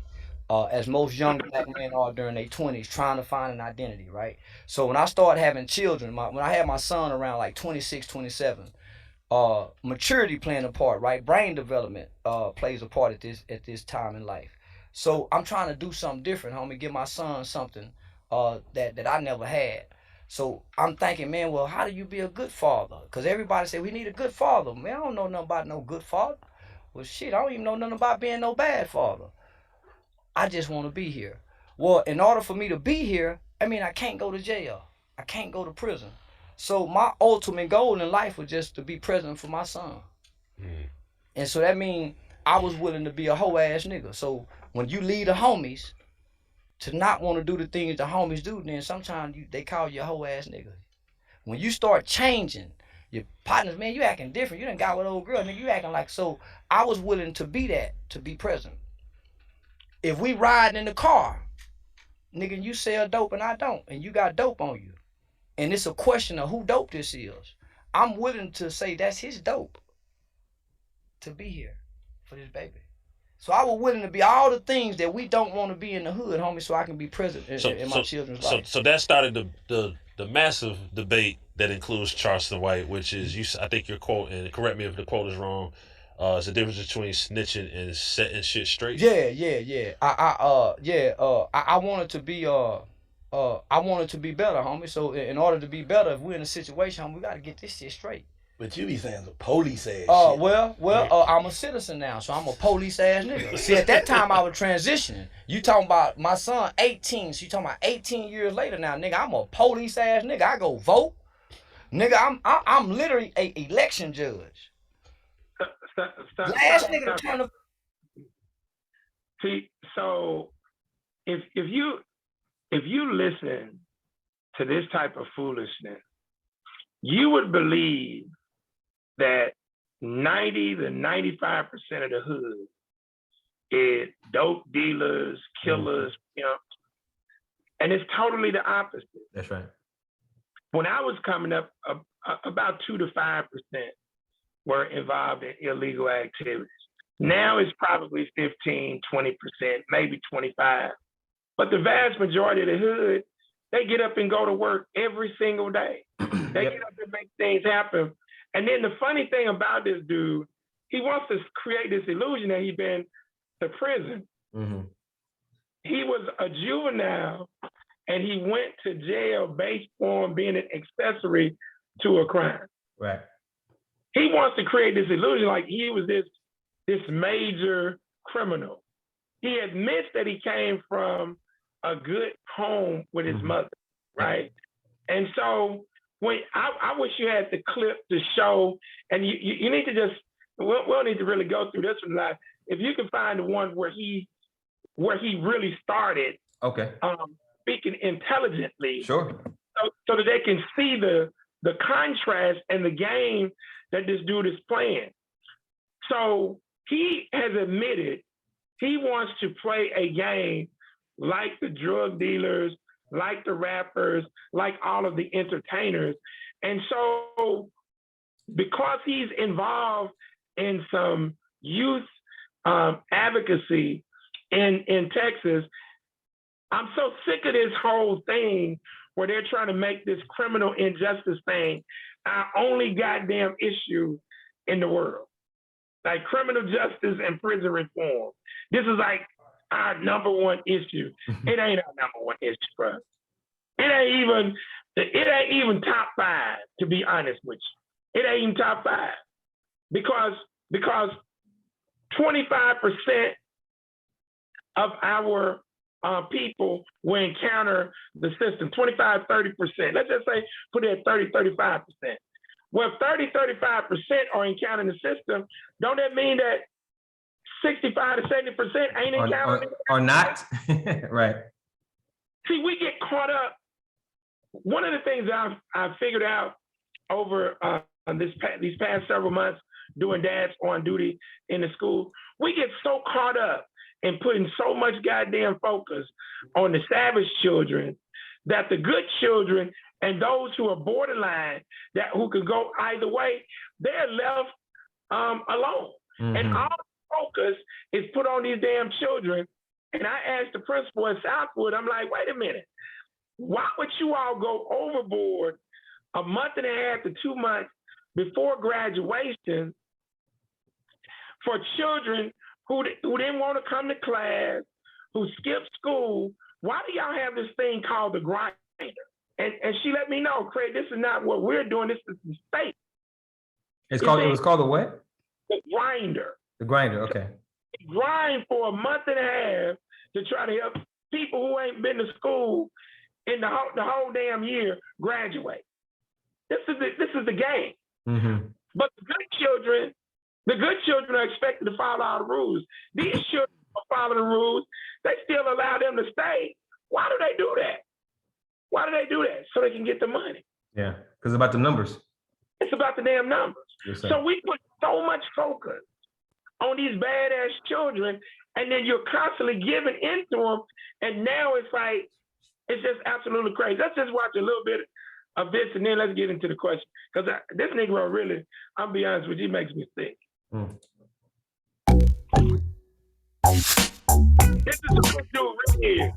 Speaker 4: as most young black men are during their 20s, trying to find an identity, right? So when I started having children, when I had my son around like 26, 27, maturity playing a part, right? Brain development plays a part at this time in life. So I'm trying to do something different, homie, give my son something that I never had. So I'm thinking, man, well, how do you be a good father? Because everybody say we need a good father. Man, I don't know nothing about no good father. Well, shit, I don't even know nothing about being no bad father. I just want to be here. Well, in order for me to be here, I mean, I can't go to jail. I can't go to prison. So my ultimate goal in life was just to be present for my son. And so that means I was willing to be a hoe ass nigga. So when you lead the homies to not want to do the things the homies do, then sometimes they call you a hoe ass nigga. When you start changing your partners, man, you acting different. You done got with old girl, nigga, you acting like, so I was willing to be that, to be present. If we ride in the car, nigga, you sell dope and I don't, and you got dope on you, and it's a question of who dope this is, I'm willing to say that's his dope to be here for this baby. So I was willing to be all the things that we don't want to be in the hood, homie, so I can be present in my children's life.
Speaker 10: So that started the massive debate that includes Charleston White, which is, I think your quote, and correct me if the quote is wrong, it's the difference between snitching and setting shit straight.
Speaker 4: Yeah. I wanted to be I wanted to be better, homie. So in order to be better, if we're in a situation, homie, we gotta get this shit straight.
Speaker 5: But you be saying the police ass shit.
Speaker 4: I'm a citizen now, so I'm a police ass nigga. See, at that time I was transitioning. You talking about my son 18, so you talking about 18 years later now, nigga. I'm a police ass nigga. I go vote, nigga. I'm literally a election judge. Last nigga to turn the.
Speaker 2: See, so if you listen to this type of foolishness, you would believe that 90 to 95% of the hood is dope dealers, killers, pimps, and it's totally the opposite.
Speaker 1: That's right.
Speaker 2: When I was coming up, about 2 to 5% were involved in illegal activities. Now it's probably 15, 20%, maybe 25. But the vast majority of the hood, they get up and go to work every single day. They get up and make things happen. And then the funny thing about this dude, he wants to create this illusion that he's been to prison.
Speaker 1: Mm-hmm.
Speaker 2: He was a juvenile and he went to jail based on being an accessory to a crime.
Speaker 1: Right.
Speaker 2: He wants to create this illusion like he was this major criminal. He admits that he came from a good home with his mother, right? And so when I wish you had the clip to show, and you need to just, we don't need to really go through this one live. If you can find the one where he really started speaking intelligently,
Speaker 1: sure,
Speaker 2: so that they can see the contrast and the game that this dude is playing. So he has admitted he wants to play a game like the drug dealers, like the rappers, like all of the entertainers. And so because he's involved in some youth advocacy in Texas, I'm so sick of this whole thing where they're trying to make this criminal injustice thing our only goddamn issue in the world. Like criminal justice and prison reform. This is like our number one issue. It ain't our number one issue, bro. It ain't even top 5, to be honest with you. It ain't even top 5. Because 25% of our people will encounter the system, 25, 30%. Let's just say, put it at 30, 35%. Well, 30, 35% are encountering the system. Don't that mean that 65 to 70% ain't encountering it?
Speaker 1: Or not? Right.
Speaker 2: See, we get caught up. One of the things I've figured out over these past several months doing dads on duty in the school, we get so caught up in putting so much goddamn focus on the savage children that the good children and those who are borderline, who could go either way, they're left alone. Mm-hmm. And all the focus is put on these damn children. And I asked the principal at Southwood, I'm like, wait a minute, why would you all go overboard a month and a half to 2 months before graduation for children who didn't want to come to class, who skipped school, why do y'all have this thing called the grinder? And she let me know, Craig, this is not what we're doing. This is the state.
Speaker 1: It was called the what?
Speaker 2: The grinder.
Speaker 1: The grinder, okay.
Speaker 2: Grind for a month and a half to try to help people who ain't been to school in the whole damn year graduate. This is the game.
Speaker 1: Mm-hmm.
Speaker 2: But the good children are expected to follow all the rules. These children follow the rules. They still allow them to stay. Why do they do that? Why do they do that? So they can get the money.
Speaker 1: Yeah, because it's about the numbers.
Speaker 2: It's about the damn numbers.
Speaker 1: Yes,
Speaker 2: so we put so much focus on these badass children, and then you're constantly giving into them, and now it's like, it's just absolutely crazy. Let's just watch a little bit of this, and then let's get into the question. Because this Negro really, I'll be honest with you, he makes me sick. This is a good dude right here.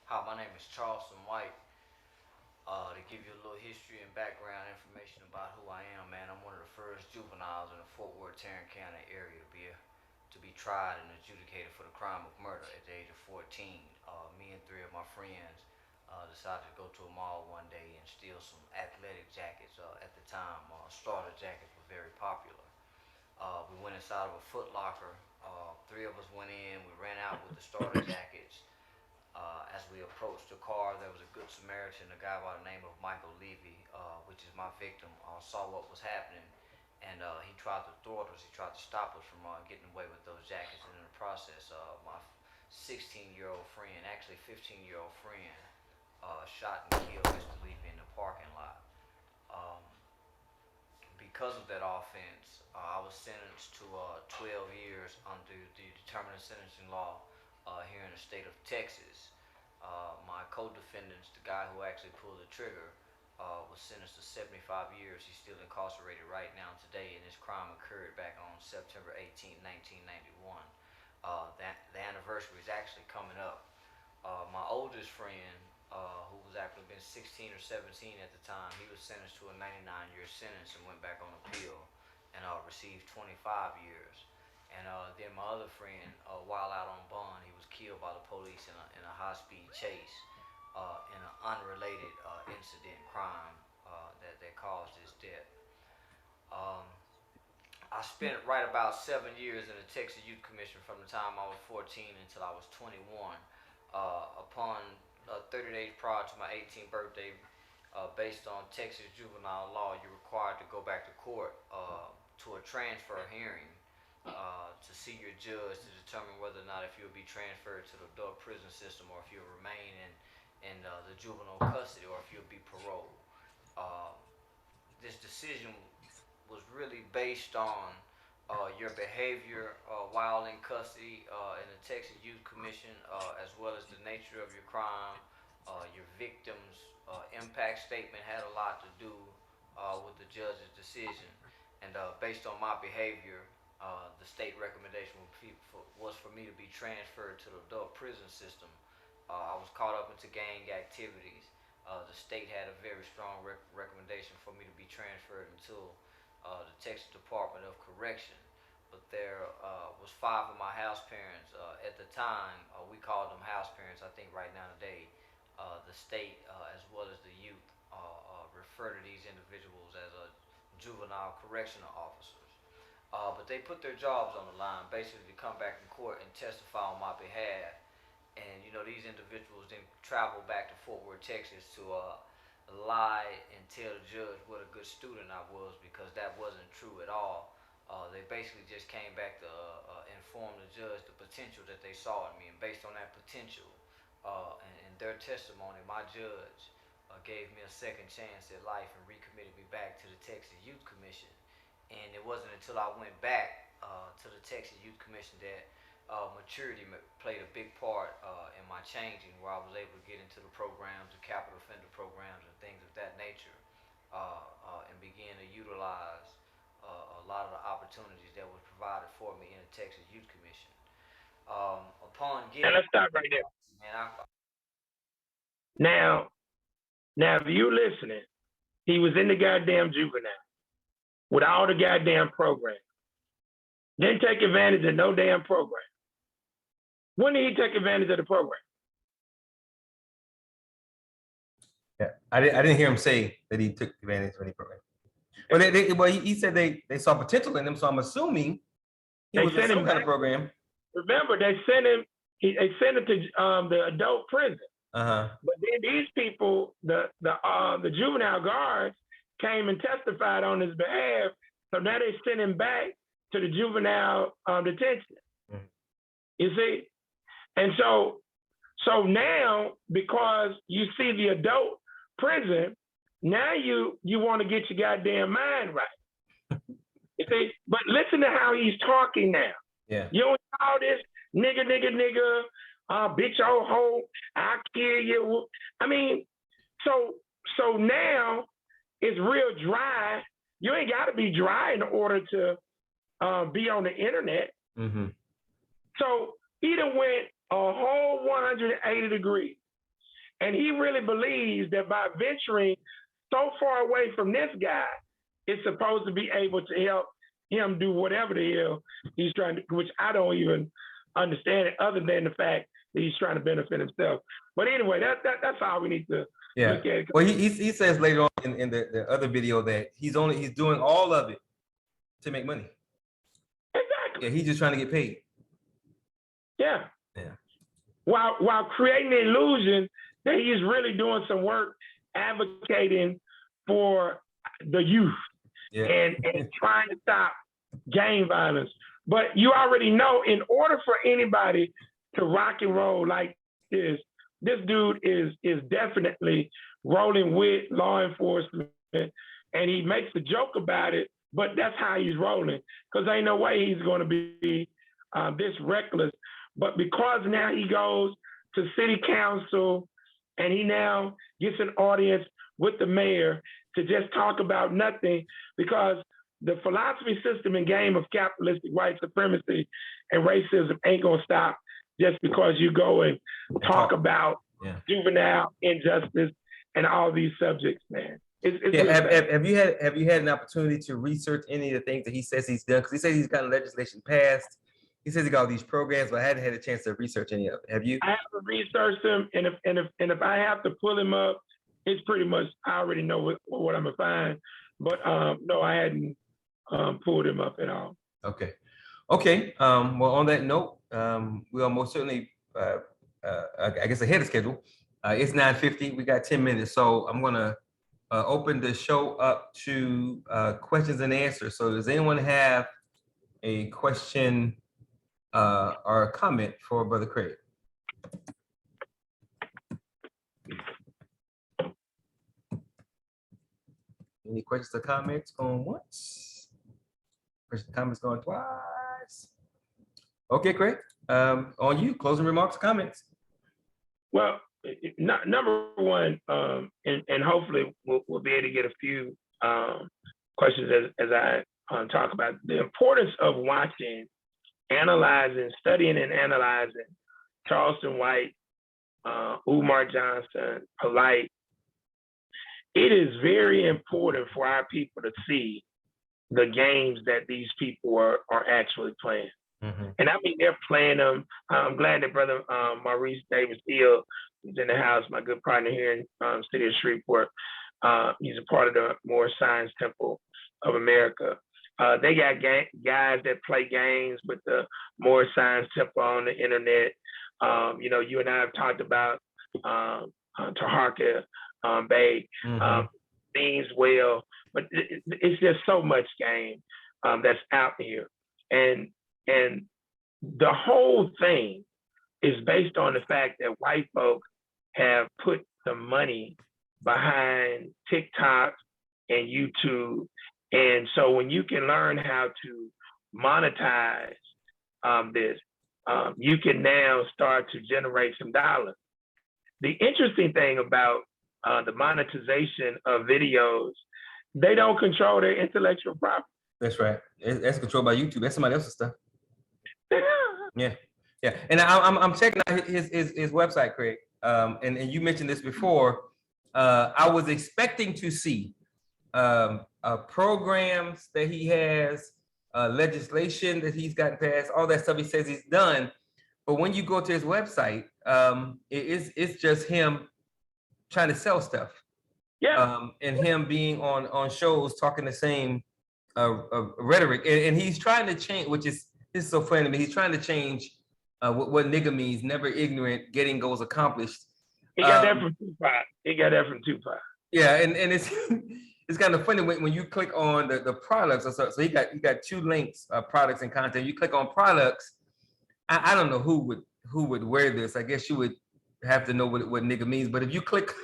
Speaker 5: Hi, my name is Charleston White. To give you a little history and background information about who I am, man, I'm one of the first juveniles in the Fort Worth, Tarrant County area to be tried and adjudicated for the crime of murder at the age of 14. Me and 3 of my friends decided to go to a mall one day and steal some athletic jackets. At the time, starter jackets were very popular. We went inside of a Foot Locker. 3 of us went in. We ran out with the starter jackets. As we approached the car, there was a good Samaritan, a guy by the name of Michael Levy, which is my victim, saw what was happening, and he tried to thwart us. He tried to stop us from getting away with those jackets, and in the process, my 16-year-old friend, actually 15-year-old friend, shot and killed Mr. Levy in the parking lot. Because of that offense, I was sentenced to 12 years under the determinate sentencing law here in the state of Texas. My co-defendants, the guy who actually pulled the trigger, was sentenced to 75 years. He's still incarcerated right now today, and his crime occurred back on September 18, 1991. The anniversary is actually coming up. My oldest friend, who was actually been 16 or 17 at the time, he was sentenced to a 99-year sentence and went back on appeal and received 25 years. And then my other friend, while out on bond, he was killed by the police in a high-speed chase in an unrelated incident crime that caused his death. I spent right about 7 years in the Texas Youth Commission from the time I was 14 until I was 21. Upon 30 days prior to my 18th birthday, based on Texas juvenile law, you're required to go back to court to a transfer hearing to see your judge to determine whether or not if you'll be transferred to the adult prison system or if you'll remain in the juvenile custody or if you'll be paroled. This decision was really based on your behavior while in custody in the Texas Youth Commission, as well as the nature of your crime. Your victim's impact statement had a lot to do with the judge's decision. And based on my behavior, the state recommendation was for me to be transferred to the adult prison system. I was caught up into gang activities. The state had a very strong recommendation for me to be transferred until the Texas Department of Correction. But there was 5 of my house parents at the time. We called them house parents. I think right now today, the state as well as the youth refer to these individuals as juvenile correctional officers. But they put their jobs on the line, basically to come back in court and testify on my behalf. And these individuals then travel back to Fort Worth, Texas to lie and tell the judge what a good student I was, because that wasn't true at all. They basically just came back to inform the judge the potential that they saw in me, and based on that potential and their testimony, my judge gave me a second chance at life and recommitted me back to the Texas Youth Commission. And it wasn't until I went back to the Texas Youth Commission that maturity played a big part in my changing, where I was able to get into the programs, the capital offender programs and things of that nature. and began to utilize a lot of the opportunities that was provided for me in the Texas Youth Commission. Upon
Speaker 2: And
Speaker 5: getting,
Speaker 2: let's stop right there.
Speaker 5: man,
Speaker 2: Now, if you listening, he was in the goddamn juvenile with all the goddamn programs. Didn't take advantage of no damn program. When did he take advantage of the program?
Speaker 1: Yeah, I didn't hear him say that he took advantage of any program. Well, he said they saw potential in him, so I'm assuming he was in some kind of program.
Speaker 2: Remember, they sent him to the adult prison.
Speaker 1: Uh-huh.
Speaker 2: But then these people, the juvenile guards, came and testified on his behalf. So now they sent him back to the juvenile detention. Mm-hmm. You see, and so now, because you see the adult prison, now you want to get your goddamn mind right. You see, but listen to how he's talking now.
Speaker 1: Yeah.
Speaker 2: You don't call this nigga, bitch, oh ho, I kill you. I mean, so now it's real dry. You ain't got to be dry in order to be on the internet.
Speaker 1: Mm-hmm.
Speaker 2: So he done went a whole 180 degrees. And he really believes that by venturing so far away from this guy, it's supposed to be able to help him do whatever the hell he's trying to, which I don't even understand it, other than the fact that he's trying to benefit himself. But anyway, that's all we need to look at.
Speaker 1: Well, he says later on in the other video that he's doing all of it to make money.
Speaker 2: Exactly.
Speaker 1: Yeah, he's just trying to get paid.
Speaker 2: Yeah.
Speaker 1: Yeah.
Speaker 2: While creating the illusion that he's really doing some work advocating for the youth. Yeah. and trying to stop gang violence. But you already know, in order for anybody to rock and roll like this dude is definitely rolling with law enforcement, and he makes a joke about it, but that's how he's rolling, because ain't no way he's going to be this reckless. But because now he goes to city council and he now gets an audience with the mayor to just talk about nothing, because the philosophy, system, and game of capitalistic white supremacy and racism ain't gonna stop just because you go and talk about juvenile injustice and all these subjects, man.
Speaker 1: Have you had an opportunity to research any of the things that he says he's done? Because he says he's gotten legislation passed. He says he got all these programs, but I hadn't had a chance to research any of it. Have you?
Speaker 2: I haven't researched him, and if I have to pull him up, it's pretty much, I already know what I'm gonna find. But no, I hadn't pulled him up at all.
Speaker 1: Okay. Well, on that note, we are most certainly, I guess, ahead of schedule. It's 9:50. We got 10 minutes, so I'm gonna open the show up to questions and answers. So, does anyone have a question or a comment for Brother Craig? Any questions or comments going once? Questions, comments going twice? Okay, Craig. On you. Closing remarks, comments.
Speaker 2: Well, number one, and hopefully we'll be able to get a few questions as I talk about the importance of watching, analyzing, studying, and analyzing Charleston White, Umar Johnson, Polite. It is very important for our people to see the games that these people are actually playing. Mm-hmm. And I mean, they're playing them. I'm glad that Brother Maurice Davis Hill is in the house, my good partner here in city of Shreveport. He's a part of the Moore Science Temple of America. They got guys that play games with the Moore Science Temple on the internet. You and I have talked about Taharka Bay, means well, but it's just so much game that's out here. And the whole thing is based on the fact that white folks have put the money behind TikTok and YouTube. And so when you can learn how to monetize this, you can now start to generate some dollars. The interesting thing about the monetization of videos they don't control their intellectual property.
Speaker 1: That's right. That's controlled by YouTube. That's somebody else's stuff. Yeah, yeah. And I'm checking out his website, Craig. And you mentioned this before. I was expecting to see programs that he has, legislation that he's gotten passed, all that stuff he says he's done. But when you go to his website, it's just him trying to sell stuff.
Speaker 2: Yeah.
Speaker 1: And him being on shows talking the same rhetoric, and he's trying to change, which is so funny to me. He's trying to change what nigga means, never ignorant, getting goals accomplished.
Speaker 2: He got that from Tupac.
Speaker 1: Yeah, and it's it's kind of funny when you click on the products. So he got two links, products and content. You click on products. I don't know who would wear this. I guess you would have to know what nigga means. But if you click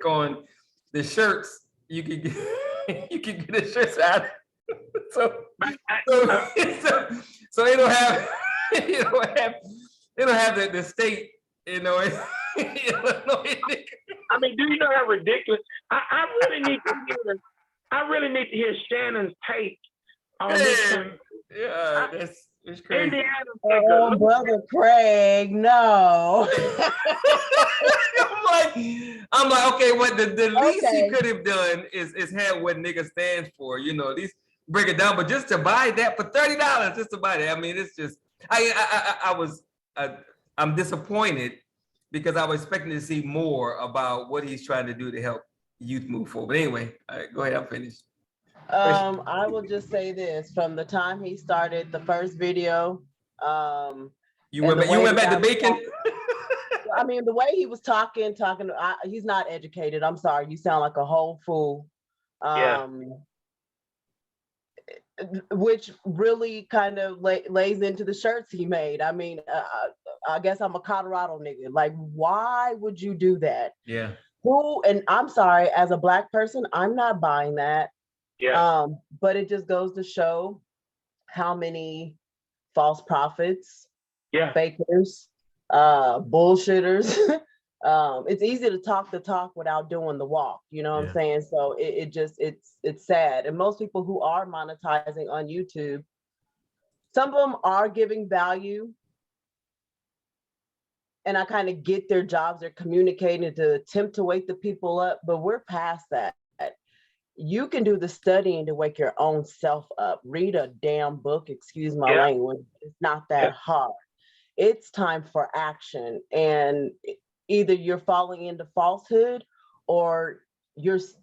Speaker 1: on the shirts, you can get the shirts out. So they don't have the state, Illinois.
Speaker 2: I mean, do you know how ridiculous? I really need to hear Shannon's take on this.
Speaker 1: Yeah, it's crazy.
Speaker 2: Indiana,
Speaker 11: oh, brother Craig, no.
Speaker 1: I'm like, okay, what the least he could have done is have what nigga stands for, at least break it down. But just to buy that for $30, just to buy that, I mean, it's just I'm disappointed because I was expecting to see more about what he's trying to do to help youth move forward. But anyway, all right, go ahead, I'm finished.
Speaker 11: I will just say this: from the time he started the first video,
Speaker 1: you went back to bacon.
Speaker 11: I mean, the way he was talking, he's not educated. I'm sorry, you sound like a whole fool. Which really kind of lays into the shirts he made. I mean, I guess I'm a Colorado nigga. Like, why would you do that?
Speaker 1: Yeah.
Speaker 11: And I'm sorry, as a Black person, I'm not buying that.
Speaker 2: Yeah.
Speaker 11: But it just goes to show how many false prophets, fakers, bullshitters. It's easy to talk the talk without doing the walk. You know what I'm saying? So it's sad. And most people who are monetizing on YouTube, some of them are giving value. And I kind of get their jobs, they're communicating to attempt to wake the people up, but we're past that. You can do the studying to wake your own self up. Read a damn book, excuse my language. It's not that hard. It's time for action. And either you're falling into falsehood or there's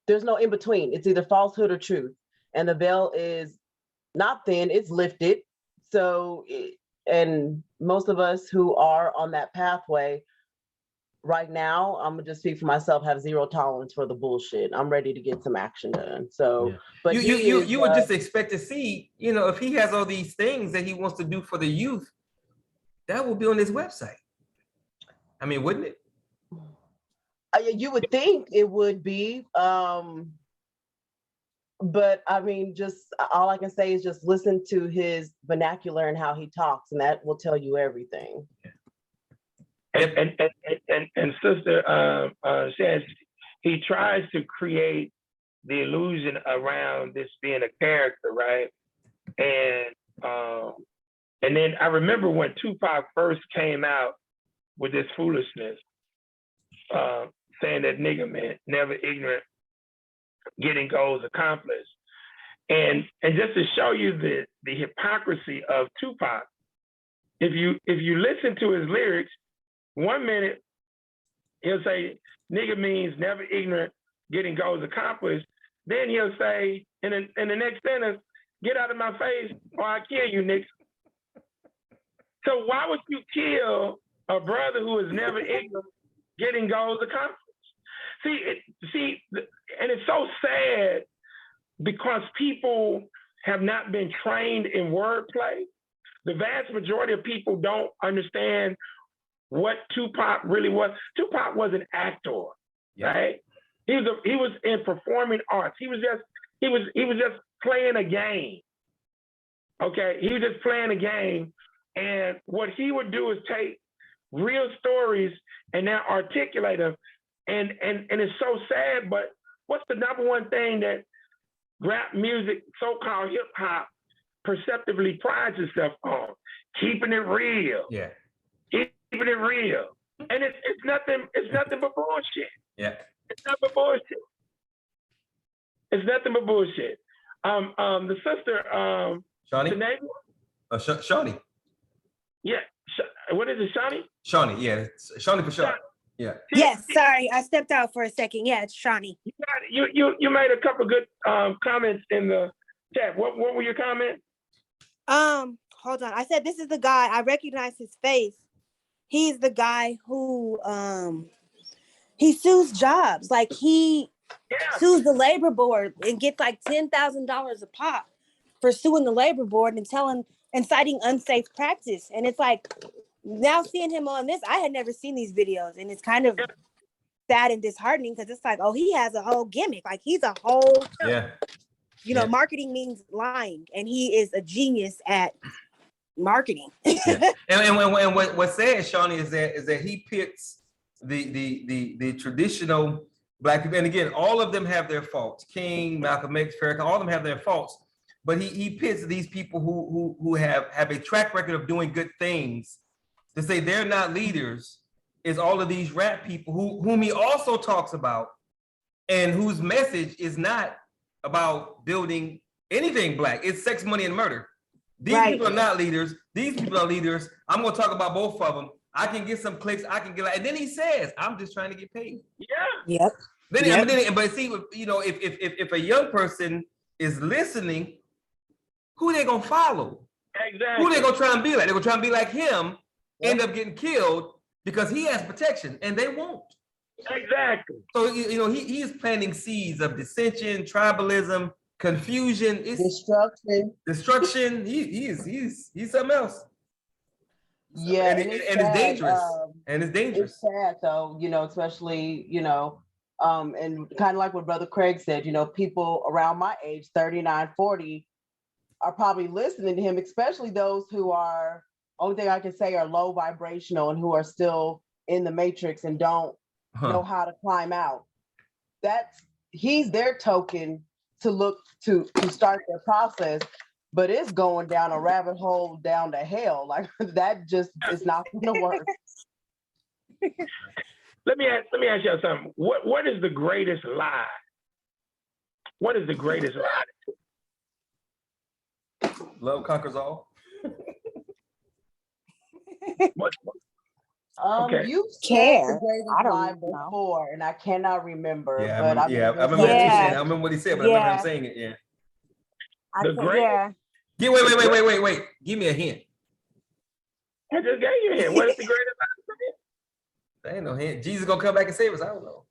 Speaker 11: no in between. It's either falsehood or truth. And the veil is not thin, it's lifted. So, and most of us who are on that pathway right now, I'm gonna just speak for myself, have zero tolerance for the bullshit. I'm ready to get some action done. So, but
Speaker 1: you would just expect to see, if he has all these things that he wants to do for the youth, that will be on his website. I mean, wouldn't it?
Speaker 11: You would think it would be. But I mean, just all I can say is just listen to his vernacular and how he talks, and that will tell you everything.
Speaker 2: And Sister says he tries to create the illusion around this being a character, right? And then I remember when Tupac first came out with this foolishness, saying that nigga meant never ignorant, getting goals accomplished. And just to show you the hypocrisy of Tupac, if you listen to his lyrics, 1 minute he'll say nigga means never ignorant, getting goals accomplished. Then he'll say in the next sentence, get out of my face or I'll kill you, nigga. So why would you kill a brother who is never ignorant, getting goals accomplished? See, and it's so sad because people have not been trained in wordplay. The vast majority of people don't understand what Tupac really was. Tupac was an actor, right? He was in performing arts. He was just playing a game. Okay, he was just playing a game, and what he would do is take real stories and now articulate them. And it's so sad, but what's the number one thing that rap music, so-called hip hop, perceptively prides itself on? Keeping it real.
Speaker 1: Yeah.
Speaker 2: Keeping it real. And it's nothing but bullshit.
Speaker 1: Yeah.
Speaker 2: It's nothing but bullshit. It's nothing but bullshit. The sister,
Speaker 1: Shawnee?
Speaker 2: Sinead?
Speaker 1: Shawnee.
Speaker 2: Yeah. What is it, Shawnee?
Speaker 1: Shawnee, yeah. Shawnee for sure. Yeah.
Speaker 12: Yes, sorry, I stepped out for a second. Yeah, it's Shawnee.
Speaker 2: You made a couple good comments in the chat. What were your comments?
Speaker 12: Hold on. I said this is the guy, I recognize his face. He's the guy who he sues jobs. Like he sues the labor board and gets like $10,000 a pop for suing the labor board and citing unsafe practice. And it's like, now seeing him on this, I had never seen these videos, and it's kind of sad and disheartening because it's like, oh, he has a whole gimmick. Like he's a whole, you know, marketing means lying, and he is a genius at marketing.
Speaker 1: And what's sad, Shawnee, is that he pits the traditional Black people, and again, all of them have their faults. King, Malcolm X, Farrakhan, all of them have their faults. But he pits these people who have a track record of doing good things to say they're not leaders. Is all of these rap people whom he also talks about, and whose message is not about building anything Black. It's sex, money, and murder. These people are not leaders. These people are leaders. I'm gonna talk about both of them. I can get some clicks. I can get and then he says, "I'm just trying to get paid."
Speaker 2: Yeah.
Speaker 12: Yep.
Speaker 1: But see, you know, if a young person is listening, who they gonna follow?
Speaker 2: Exactly.
Speaker 1: Who they gonna try and be like? They're gonna try and be like him, end up getting killed because he has protection and they won't.
Speaker 2: Exactly.
Speaker 1: So you know, he is planting seeds of dissension, tribalism, confusion, destruction. He's something else.
Speaker 11: Yeah,
Speaker 1: and it's dangerous. And it's dangerous.
Speaker 11: It's sad though, you know, especially, you know, and kind of like what Brother Craig said, you know, people around my age, 39, 40, are probably listening to him, especially those who are, only thing I can say, are low vibrational and who are still in the matrix and don't know how to climb out. He's their token to look to start their process, but it's going down a rabbit hole down to hell. Like that just is not gonna work.
Speaker 2: Let me ask y'all something. What is the greatest lie? What is the greatest lie?
Speaker 1: Love conquers all.
Speaker 2: Okay.
Speaker 11: You said the greatest lie before, and I cannot remember.
Speaker 1: Yeah,
Speaker 11: but
Speaker 1: I remember what you said. I remember what he said, but I remember him saying it. Yeah.
Speaker 2: The greatest.
Speaker 1: Wait. Give me a hint.
Speaker 2: I just gave you a hint. What is the greatest lie?
Speaker 1: There ain't no hint. Jesus gonna come back and save us. I don't know.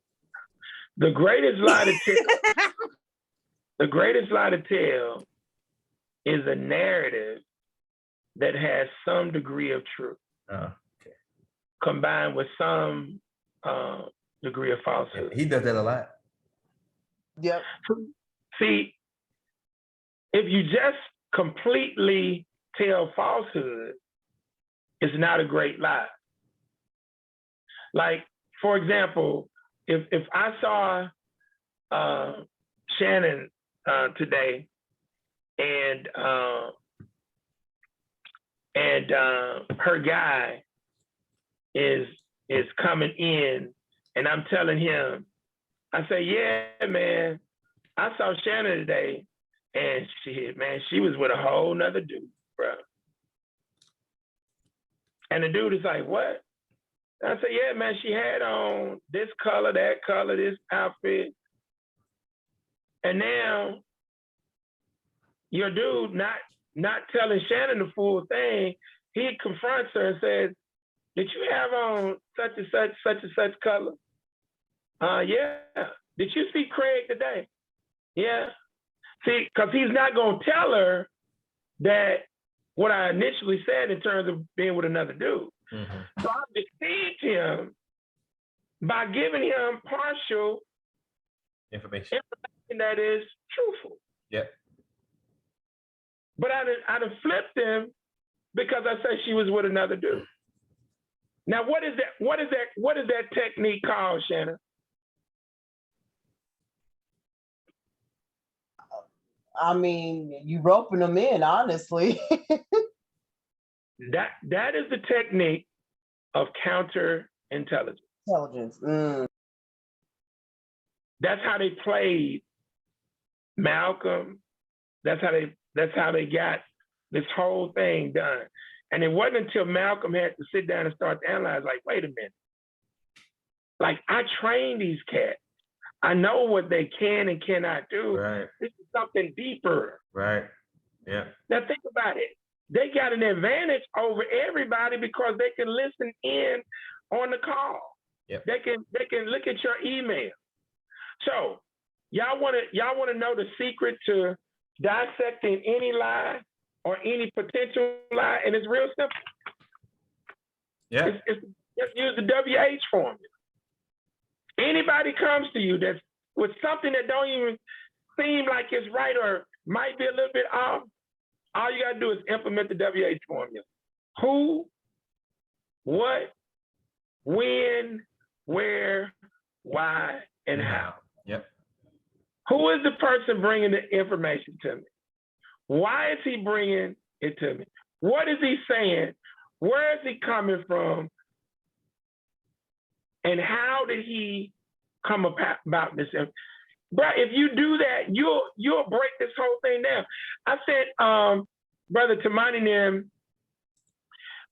Speaker 2: The greatest lie to tell. The greatest lie to tell is a narrative that has some degree of truth, combined with some degree of falsehood.
Speaker 1: He does that a lot.
Speaker 11: Yep.
Speaker 2: See, if you just completely tell falsehood, it's not a great lie. Like, for example, if I saw Shannon today and her guy is coming in, and I'm telling him, I say, yeah, man, I saw Shannon today, and she was with a whole nother dude, bro. And the dude is like, what? I said, yeah, man, she had on this color, that color, this outfit. And now your dude not telling Shannon the full thing, he confronts her and says, did you have on such and such color? Yeah. Did you see Craig today? Yeah. See, because he's not going to tell her that what I initially said in terms of being with another dude. So I deceived him by giving him partial information that is truthful.
Speaker 1: Yep.
Speaker 2: But I'd have flipped him because I said she was with another dude. Now, what is that technique called, Shannon?
Speaker 11: I mean, you roping them in, honestly.
Speaker 2: That is the technique of counterintelligence.
Speaker 11: Intelligence.
Speaker 2: That's how they played Malcolm. That's how they got this whole thing done. And it wasn't until Malcolm had to sit down and start to analyze, like, wait a minute. Like, I trained these cats. I know what they can and cannot do.
Speaker 1: Right.
Speaker 2: This is something deeper.
Speaker 1: Right. Yeah.
Speaker 2: Now think about it. They got an advantage over everybody because they can listen in on the call.
Speaker 1: Yep.
Speaker 2: They can look at your email. So y'all wanna know the secret to dissecting any lie or any potential lie, and it's real simple.
Speaker 1: Yeah.
Speaker 2: Just use the WH formula. Anybody comes to you that's with something that don't even seem like it's right or might be a little bit off, all you gotta do is implement the WH formula. Who, what, when, where, why, and how.
Speaker 1: Yep.
Speaker 2: Who is the person bringing the information to me? Why is he bringing it to me? What is he saying? Where is he coming from? And how did he come about this? But if you do that, you'll break this whole thing down. I sent Brother Tamani and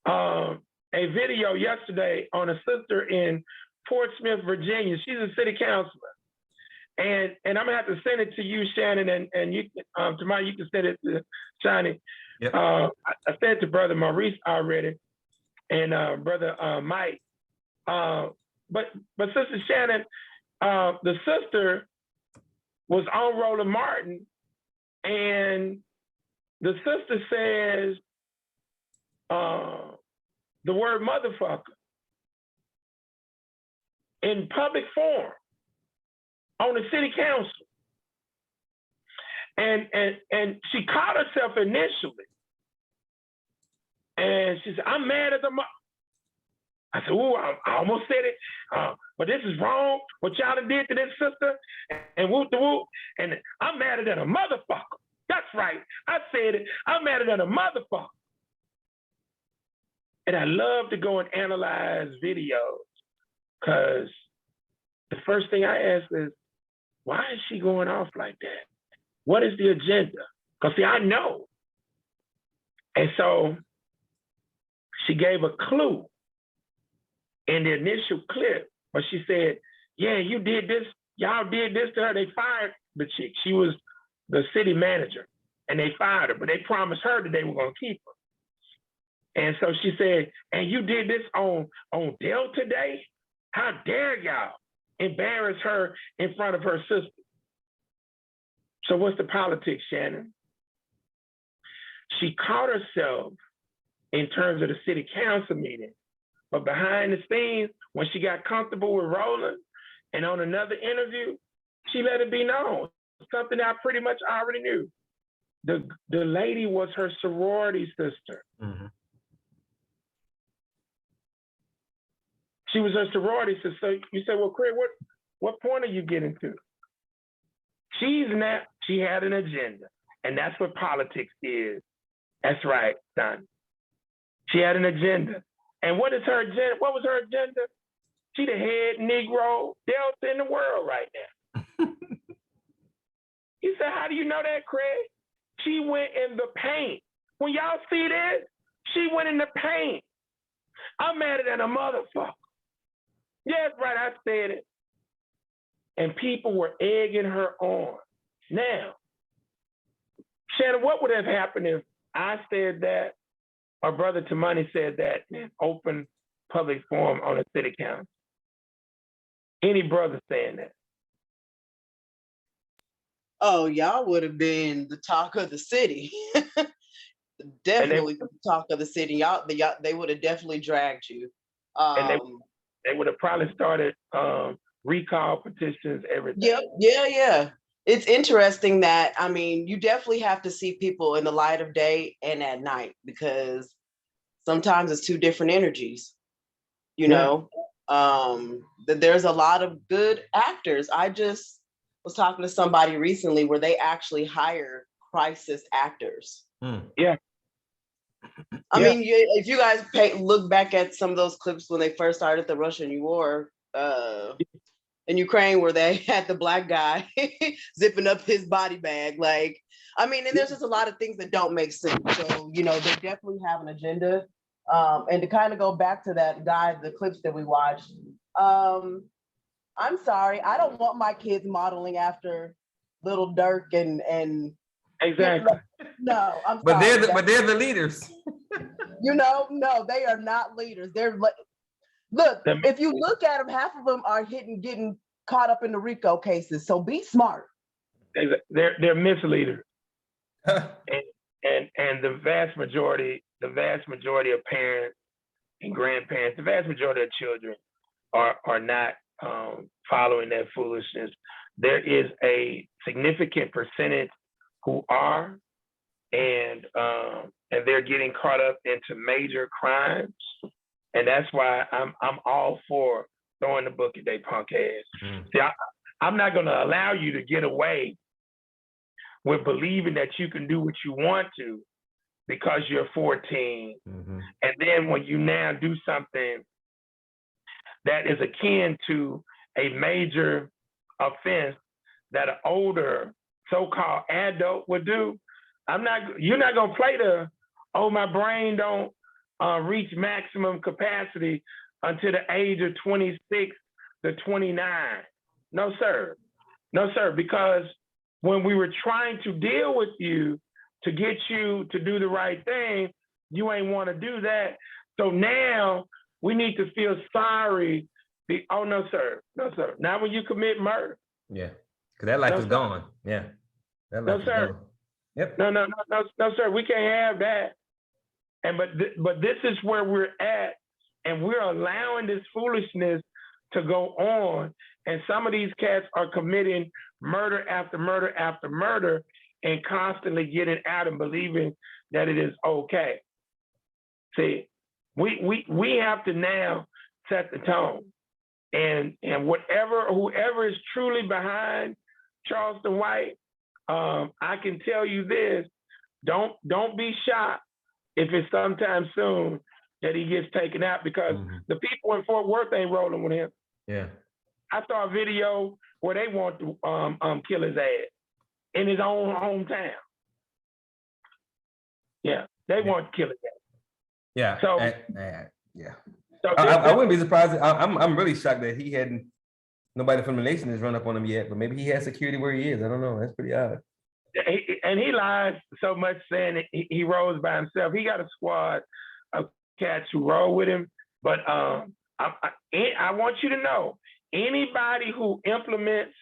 Speaker 2: a video yesterday on a sister in Fort Smith, Virginia. She's a city councilor. And I'm gonna have to send it to you, Shannon, and you Tamani, you can send it to Shani.
Speaker 1: Yep.
Speaker 2: I sent it to Brother Maurice already and Brother Mike. But Sister Shannon, the sister was on Roland Martin, and the sister says the word motherfucker in public forum on the city council. And she caught herself initially. And she said, I'm mad at the mother. I said, ooh, I almost said it, but this is wrong, what y'all done did to this sister, and whoop the whoop, and I'm madder than a motherfucker. That's right, I said it, I'm madder than a motherfucker. And I love to go and analyze videos, because the first thing I ask is, why is she going off like that? What is the agenda? Because see, I know. And so she gave a clue in the initial clip, but she said, yeah, you did this, y'all did this to her. They fired the chick. She was the city manager and they fired her, but they promised her that they were gonna keep her. And so she said, and you did this on Delta Day? How dare y'all embarrass her in front of her sister? So what's the politics, Shannon? She caught herself in terms of the city council meeting, but behind the scenes, when she got comfortable with Roland and on another interview, she let it be known, something I pretty much already knew. The lady was her sorority sister.
Speaker 1: Mm-hmm.
Speaker 2: She was her sorority sister. So you say, well, Craig, what point are you getting to? She had an agenda, and that's what politics is. That's right, son. She had an agenda. And what is her agenda? What was her agenda? She the head Negro Delta in the world right now. He said, how do you know that, Craig? She went in the paint. When y'all see this, she went in the paint. I'm madder than a motherfucker. Yes, right, I said it. And people were egging her on. Now, Shannon, what would have happened if I said that or Brother Tamani said that in open public forum on a city council? Any brother saying that?
Speaker 11: Oh, y'all would have been the talk of the city. Definitely the talk of the city. Y'all, they would have definitely dragged you.
Speaker 2: And they would have probably started recall petitions, everything.
Speaker 11: Yep. Yeah. It's interesting that, I mean, you definitely have to see people in the light of day and at night, because sometimes it's two different energies, you know? There's a lot of good actors. I just was talking to somebody recently where they actually hire crisis actors.
Speaker 2: Yeah.
Speaker 11: I mean, if you guys look back at some of those clips when they first started the Russian war in Ukraine, where they had the black guy zipping up his body bag, like, I mean, and there's just a lot of things that don't make sense. So, you know, they definitely have an agenda. And to kind of go back to that guy, the clips that we watched, I'm sorry, I don't want my kids modeling after Little Dirk and
Speaker 2: exactly.
Speaker 11: No, I'm
Speaker 1: but
Speaker 11: sorry.
Speaker 1: But they're the leaders.
Speaker 11: You know, no, they are not leaders. They're look, if you look at them, half of them are getting caught up in the RICO cases. So be smart.
Speaker 2: They're misleaders. and the vast majority of parents and grandparents, the vast majority of children are not following that foolishness. There is a significant percentage who are, and they're getting caught up into major crimes, and that's why I'm all for throwing the book at they punk ass. See, I'm not going to allow you to get away with believing that you can do what you want to because you're 14, and then when you now do something that is akin to a major offense that an older so-called adult would do, you're not gonna play my brain don't reach maximum capacity until the age of 26 to 29. No, sir. No, sir, because when we were trying to deal with you to get you to do the right thing, you ain't want to do that. So now we need to feel sorry. Oh, no, sir. No, sir. Not when you commit murder.
Speaker 1: Yeah, because that life is gone. Yeah. That life
Speaker 2: no, sir.
Speaker 1: Gone. Yep.
Speaker 2: No, sir. We can't have that. And but this is where we're at, and we're allowing this foolishness to go on. And some of these cats are committing murder after murder after murder and constantly getting out and believing that it is okay. See, we have to now set the tone. And whoever is truly behind Charleston White, I can tell you this, don't be shocked if it's sometime soon that he gets taken out, because the people in Fort Worth ain't rolling with him.
Speaker 1: Yeah.
Speaker 2: I saw a video where they want to kill his ass in his own hometown. Yeah, they want to kill his ass.
Speaker 1: Yeah.
Speaker 2: So
Speaker 1: yeah.
Speaker 2: So
Speaker 1: I wouldn't be surprised. I'm really shocked that nobody from the nation has run up on him yet, but maybe he has security where he is. I don't know. That's pretty odd.
Speaker 2: And he lies so much saying that he rolls by himself. He got a squad of cats who roll with him. But I want you to know, anybody who implements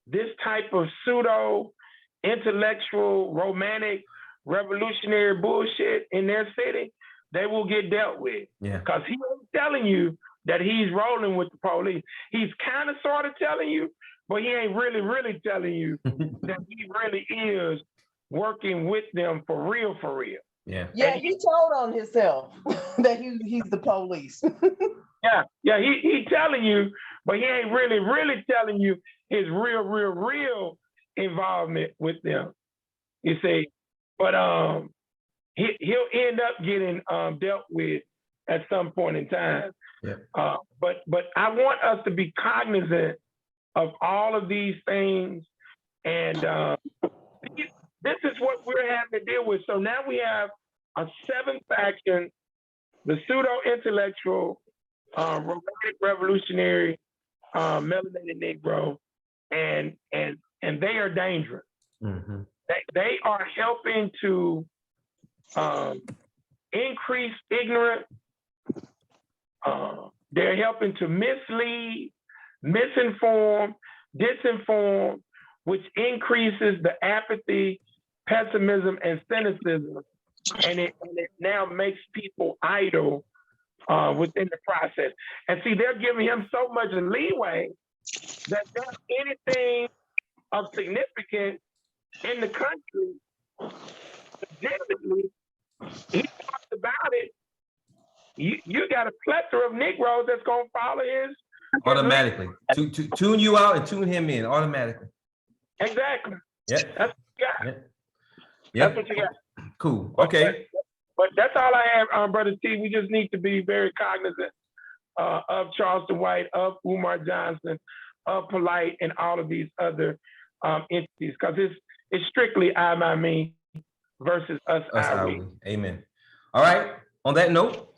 Speaker 2: this type of pseudo-intellectual, romantic, revolutionary bullshit in their city, they will get dealt with.
Speaker 1: Yeah.
Speaker 2: Because he ain't telling you that he's rolling with the police. He's kind of sort of telling you, but he ain't really telling you that he really is working with them for real, for real.
Speaker 1: Yeah.
Speaker 11: Yeah, he told on himself that he's the police.
Speaker 2: Yeah, he telling you, but he ain't really telling you his real involvement with them. You see, but he'll end up getting dealt with at some point in time.
Speaker 1: Yeah.
Speaker 2: But I want us to be cognizant of all of these things, and this is what we're having to deal with. So now we have a seventh faction, the pseudo-intellectual, romantic revolutionary, melanated Negro, and they are dangerous. They are helping to increase ignorance. They're helping to mislead, misinform, disinform, which increases the apathy, pessimism, and cynicism, and it now makes people idle within the process. And see, they're giving him so much leeway that there's anything of significance in the country, legitimately, he talks about it. You got a plethora of Negroes that's gonna follow his
Speaker 1: automatically. To tune you out and tune him in automatically.
Speaker 2: Exactly.
Speaker 1: Yeah.
Speaker 2: That's yeah. That's what you got.
Speaker 1: Cool. Okay.
Speaker 2: But that's all I have, Brother T. We just need to be very cognizant of Charleston White, of Umar Johnson, of Polite, and all of these other entities, because it's strictly I, my, me versus us, I, we.
Speaker 1: Amen. All right. On that note,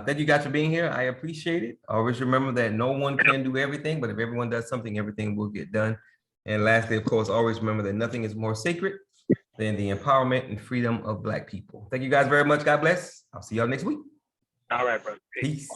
Speaker 1: thank you guys for being here. I appreciate it. Always remember that no one can do everything, but if everyone does something, everything will get done. And lastly, of course, always remember that nothing is more sacred than the empowerment and freedom of Black people. Thank you guys very much. God bless. I'll see y'all next week.
Speaker 2: All right, brother.
Speaker 1: Peace.